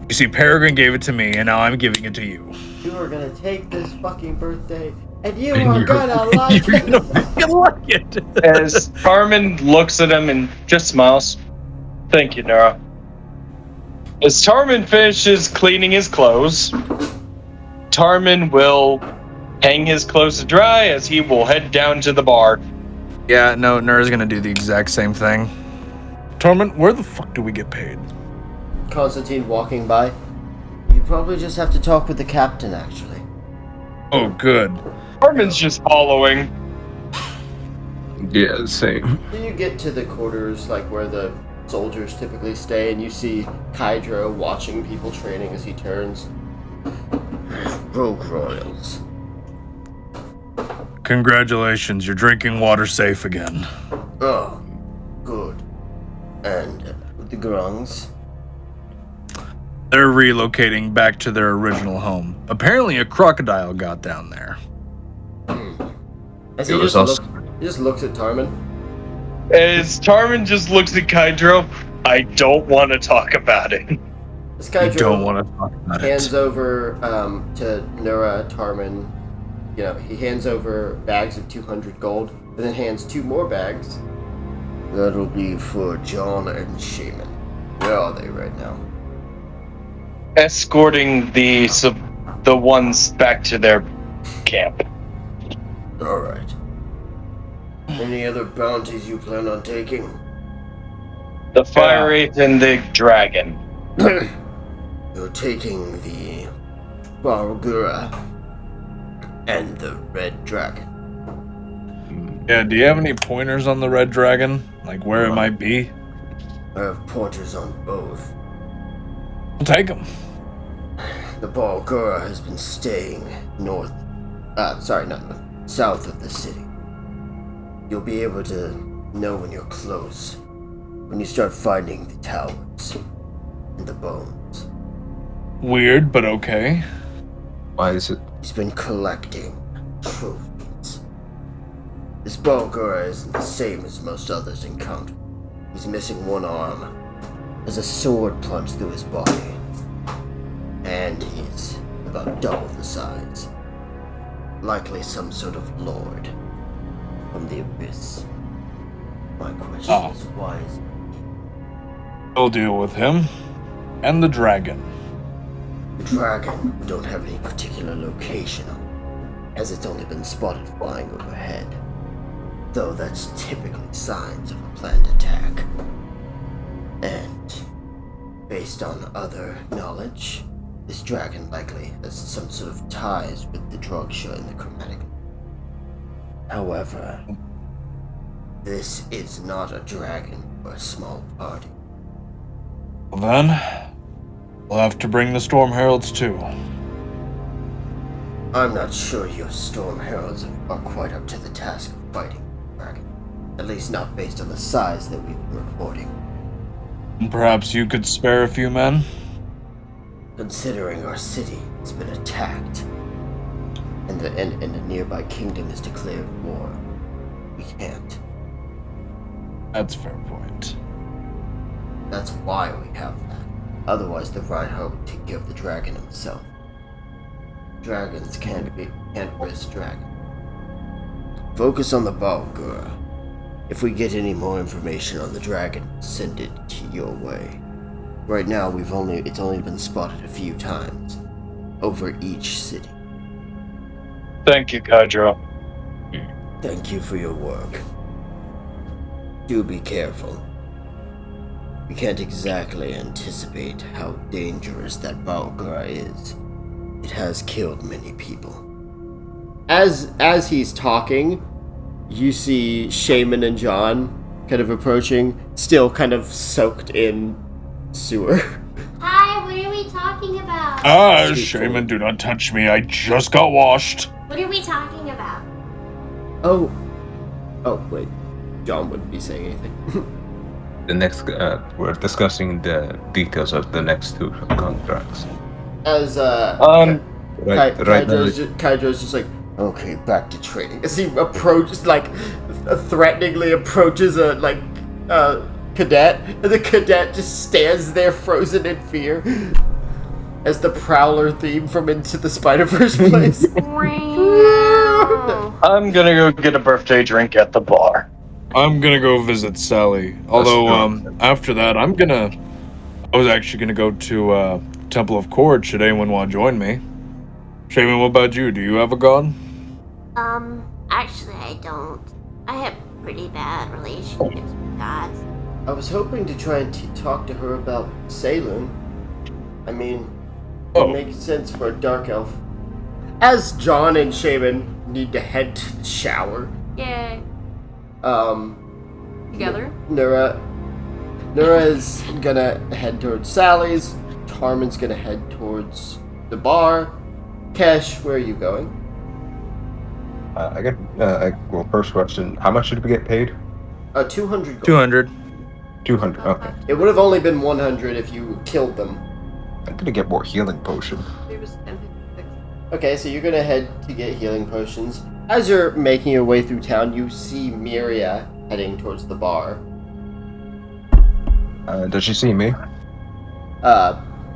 [SPEAKER 4] You see, Peregrine gave it to me, and now I'm giving it to you.
[SPEAKER 1] You are gonna take this fucking birthday, and you are gonna like
[SPEAKER 4] You're
[SPEAKER 1] it.
[SPEAKER 4] gonna fucking like it.
[SPEAKER 5] As Tarmin looks at him and just smiles. Thank you, Nora. As Tarmin finishes cleaning his clothes, Tarmin will hang his clothes to dry as he will head down to the bar.
[SPEAKER 4] Yeah, no, Nura's gonna do the exact same thing. Torment, where the fuck do we get paid?
[SPEAKER 1] Constantine walking by. You probably just have to talk with the captain, actually.
[SPEAKER 4] Oh, good.
[SPEAKER 5] Tarmin's just following.
[SPEAKER 3] Yeah, same.
[SPEAKER 1] So you get to the quarters, like where the soldiers typically stay, and you see Kydro watching people training as he turns. Rogue Royals.
[SPEAKER 4] Congratulations, you're drinking water safe again.
[SPEAKER 1] Oh, good. And the Grungs?
[SPEAKER 4] They're relocating back to their original home. Apparently a crocodile got down there.
[SPEAKER 1] As
[SPEAKER 3] It
[SPEAKER 1] he
[SPEAKER 3] was
[SPEAKER 1] just looks at Tarmin.
[SPEAKER 5] As Tarmin just looks at Kydro, I don't want to talk about it.
[SPEAKER 1] This
[SPEAKER 4] I
[SPEAKER 1] Kydro
[SPEAKER 4] don't want to talk about
[SPEAKER 1] hands
[SPEAKER 4] it.
[SPEAKER 1] over to Nura, Tarmin. You know, he hands over bags of 200 gold, and then hands 2 more bags. That'll be for John and Shaman. Where are they right now?
[SPEAKER 5] Escorting the ones back to their camp.
[SPEAKER 1] Alright. Any other bounties you plan on taking?
[SPEAKER 5] The Fire Wraith and the Dragon.
[SPEAKER 1] You're taking the Bargura and the Red Dragon.
[SPEAKER 4] Yeah, do you have any pointers on the red dragon? Like where it might be?
[SPEAKER 1] I have pointers on both.
[SPEAKER 4] We'll take them.
[SPEAKER 1] The Bargura has been staying south of the city. You'll be able to know when you're close, when you start finding the towers and the bones.
[SPEAKER 4] Weird, but okay.
[SPEAKER 3] Why is it?
[SPEAKER 1] He's been collecting trophies. This Bargura isn't the same as most others encountered. He's missing one arm, has a sword plunged through his body, and he's about double the size. Likely some sort of lord from the abyss. My question is, why is
[SPEAKER 4] We'll deal with him. And the dragon.
[SPEAKER 1] the dragon we don't have any particular location on, as it's only been spotted flying overhead. Though that's typically signs of a planned attack. And based on other knowledge, this dragon likely has some sort of ties with the Drogsha and the Chromatic. However, this is not a dragon for a small party.
[SPEAKER 4] Well then, we'll have to bring the Storm Heralds too.
[SPEAKER 1] I'm not sure your Storm Heralds are quite up to the task of fighting the dragon. At least not based on the size that we've been reporting.
[SPEAKER 4] And perhaps you could spare a few men?
[SPEAKER 1] Considering our city has been attacked, and the nearby kingdom has declared war, we can't.
[SPEAKER 4] That's a fair point.
[SPEAKER 1] That's why we have that. Otherwise, the Reinhardt would take care of the dragon himself. Dragons can't risk dragon. Focus on the Bargura. If we get any more information on the dragon, send it to your way. Right now, it's only been spotted a few times over each city.
[SPEAKER 5] Thank you, Kydro.
[SPEAKER 1] Thank you for your work. Do be careful. We can't exactly anticipate how dangerous that Bargura is. It has killed many people. As he's talking, you see Shaman and John kind of approaching, still kind of soaked in sewer.
[SPEAKER 7] Hi, what are we talking about?
[SPEAKER 4] Shaman, do not touch me. I just got washed.
[SPEAKER 7] What are we talking about?
[SPEAKER 1] Oh, wait. John wouldn't be saying anything.
[SPEAKER 3] We're discussing the details of the next 2 contracts.
[SPEAKER 1] As
[SPEAKER 3] Right now,
[SPEAKER 1] Kydro's just like, okay, back to training. As he approaches, like, threateningly approaches a cadet, and the cadet just stands there frozen in fear as the Prowler theme from Into the Spider-Verse plays.
[SPEAKER 5] I'm gonna go get a birthday drink at the bar.
[SPEAKER 4] I'm gonna go visit Sally. Although, after that, I was actually gonna go to Temple of Cord. Should anyone want to join me? Shaman, what about you? Do you have a god?
[SPEAKER 7] Actually, I don't. I have pretty bad relationships with gods.
[SPEAKER 1] I was hoping to try and talk to her about Saloon. I mean, it makes sense for a dark elf. As John and Shaman need to head to the shower.
[SPEAKER 2] Yay. Together?
[SPEAKER 1] Nura is gonna head towards Sally's. Tarman's gonna head towards the bar. Kesh, where are you going?
[SPEAKER 3] Well, first question: how much did we get paid?
[SPEAKER 1] 200 gold.
[SPEAKER 4] 200.
[SPEAKER 3] 200. Okay.
[SPEAKER 1] It would have only been 100 if you killed them.
[SPEAKER 3] I'm gonna get more healing potion.
[SPEAKER 2] It was 1056.
[SPEAKER 1] Okay, so you're gonna head to get healing potions. As you're making your way through town, you see Miria heading towards the bar.
[SPEAKER 3] Does she see me?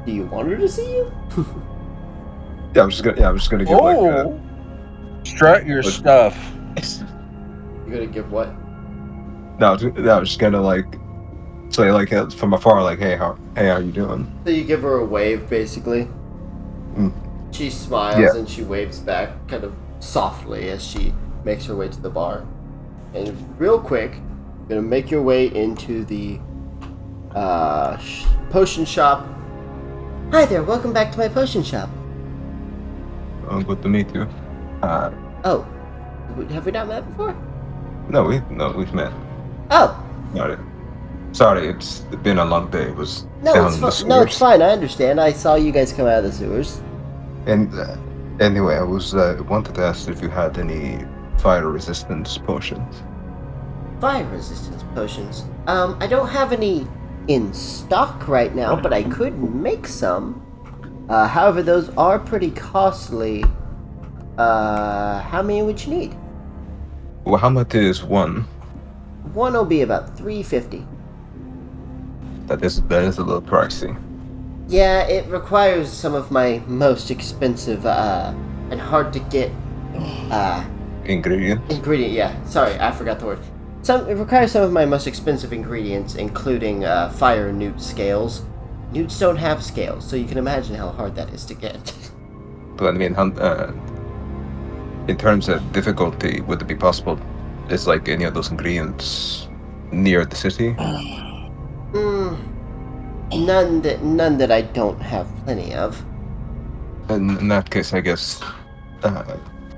[SPEAKER 1] Do you want her to see you?
[SPEAKER 3] Yeah, I'm just gonna give
[SPEAKER 4] Strut your stuff.
[SPEAKER 1] You're gonna give what?
[SPEAKER 3] No, I was just gonna say from afar, hey, how you doing?
[SPEAKER 1] So you give her a wave, basically.
[SPEAKER 3] Mm.
[SPEAKER 1] She smiles and she waves back, kind of softly, as she makes her way to the bar. And real quick, you're gonna make your way into the potion shop. Hi there, welcome back to my potion shop.
[SPEAKER 3] Good to meet you.
[SPEAKER 1] Oh, have we not met before?
[SPEAKER 3] No, we've met.
[SPEAKER 1] Oh,
[SPEAKER 3] Got it. Sorry, it's been a long day. It was
[SPEAKER 1] no,
[SPEAKER 3] down
[SPEAKER 1] it's
[SPEAKER 3] in the
[SPEAKER 1] fine. No, it's
[SPEAKER 3] sewers.
[SPEAKER 1] fine. I understand. I saw you guys come out of the sewers.
[SPEAKER 3] And anyway, I was wanted to ask if you had any fire resistance potions.
[SPEAKER 1] Fire resistance potions. I don't have any in stock right now, but I could make some. However, those are pretty costly. How many would you need?
[SPEAKER 3] Well, how much is one?
[SPEAKER 1] One will be about $350.
[SPEAKER 3] That is a little pricey.
[SPEAKER 1] Yeah, it requires some of my most expensive and hard to get
[SPEAKER 3] Ingredient.
[SPEAKER 1] ingredient. Yeah, sorry, I forgot the word. It requires some of my most expensive ingredients, including fire newt scales. Newts don't have scales, so you can imagine how hard that is to get.
[SPEAKER 3] But I mean, in terms of difficulty, would it be possible? Is any of those ingredients near the city?
[SPEAKER 1] None that I don't have plenty of.
[SPEAKER 3] In that case, I guess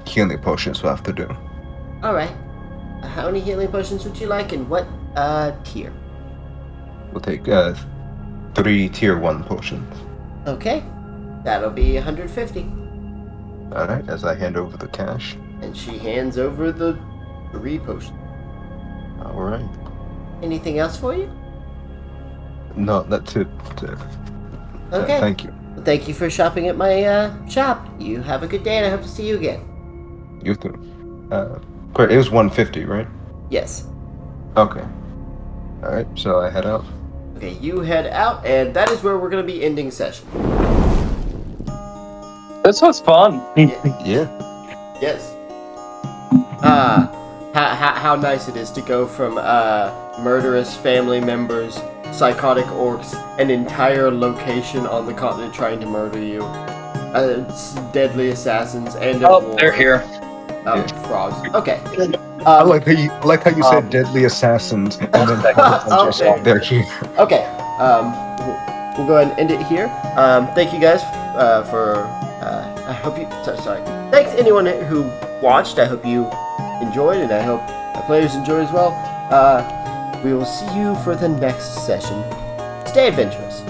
[SPEAKER 3] healing potions will have to do.
[SPEAKER 1] All right. How many healing potions would you like, and what tier?
[SPEAKER 3] We'll take 3 tier 1 potions.
[SPEAKER 1] Okay, that'll be 150.
[SPEAKER 3] All right, as I hand over the cash.
[SPEAKER 1] And she hands over the 3 potions.
[SPEAKER 3] All right.
[SPEAKER 1] Anything else for you?
[SPEAKER 3] No, that's it.
[SPEAKER 1] Okay.
[SPEAKER 3] Thank you.
[SPEAKER 1] Well, thank you for shopping at my shop. You have a good day, and I hope to see you again.
[SPEAKER 3] You too. Great. It was 150, right?
[SPEAKER 1] Yes.
[SPEAKER 3] Okay. All right. So I head out.
[SPEAKER 1] Okay, you head out, and that is where we're going to be ending session.
[SPEAKER 5] This was fun.
[SPEAKER 3] Yeah.
[SPEAKER 1] Yes. How nice it is to go from murderous family members, psychotic orcs, an entire location on the continent trying to murder you, deadly assassins, and a war.
[SPEAKER 5] They're here.
[SPEAKER 1] Frogs. Okay.
[SPEAKER 3] I like how you said deadly assassins, and then
[SPEAKER 1] Okay.
[SPEAKER 3] they're here.
[SPEAKER 1] Okay. We'll go ahead and end it here. Thank you guys for. I hope you. Sorry. Thanks anyone who watched. I hope you enjoyed, and I hope the players enjoy as well. We will see you for the next session. Stay adventurous.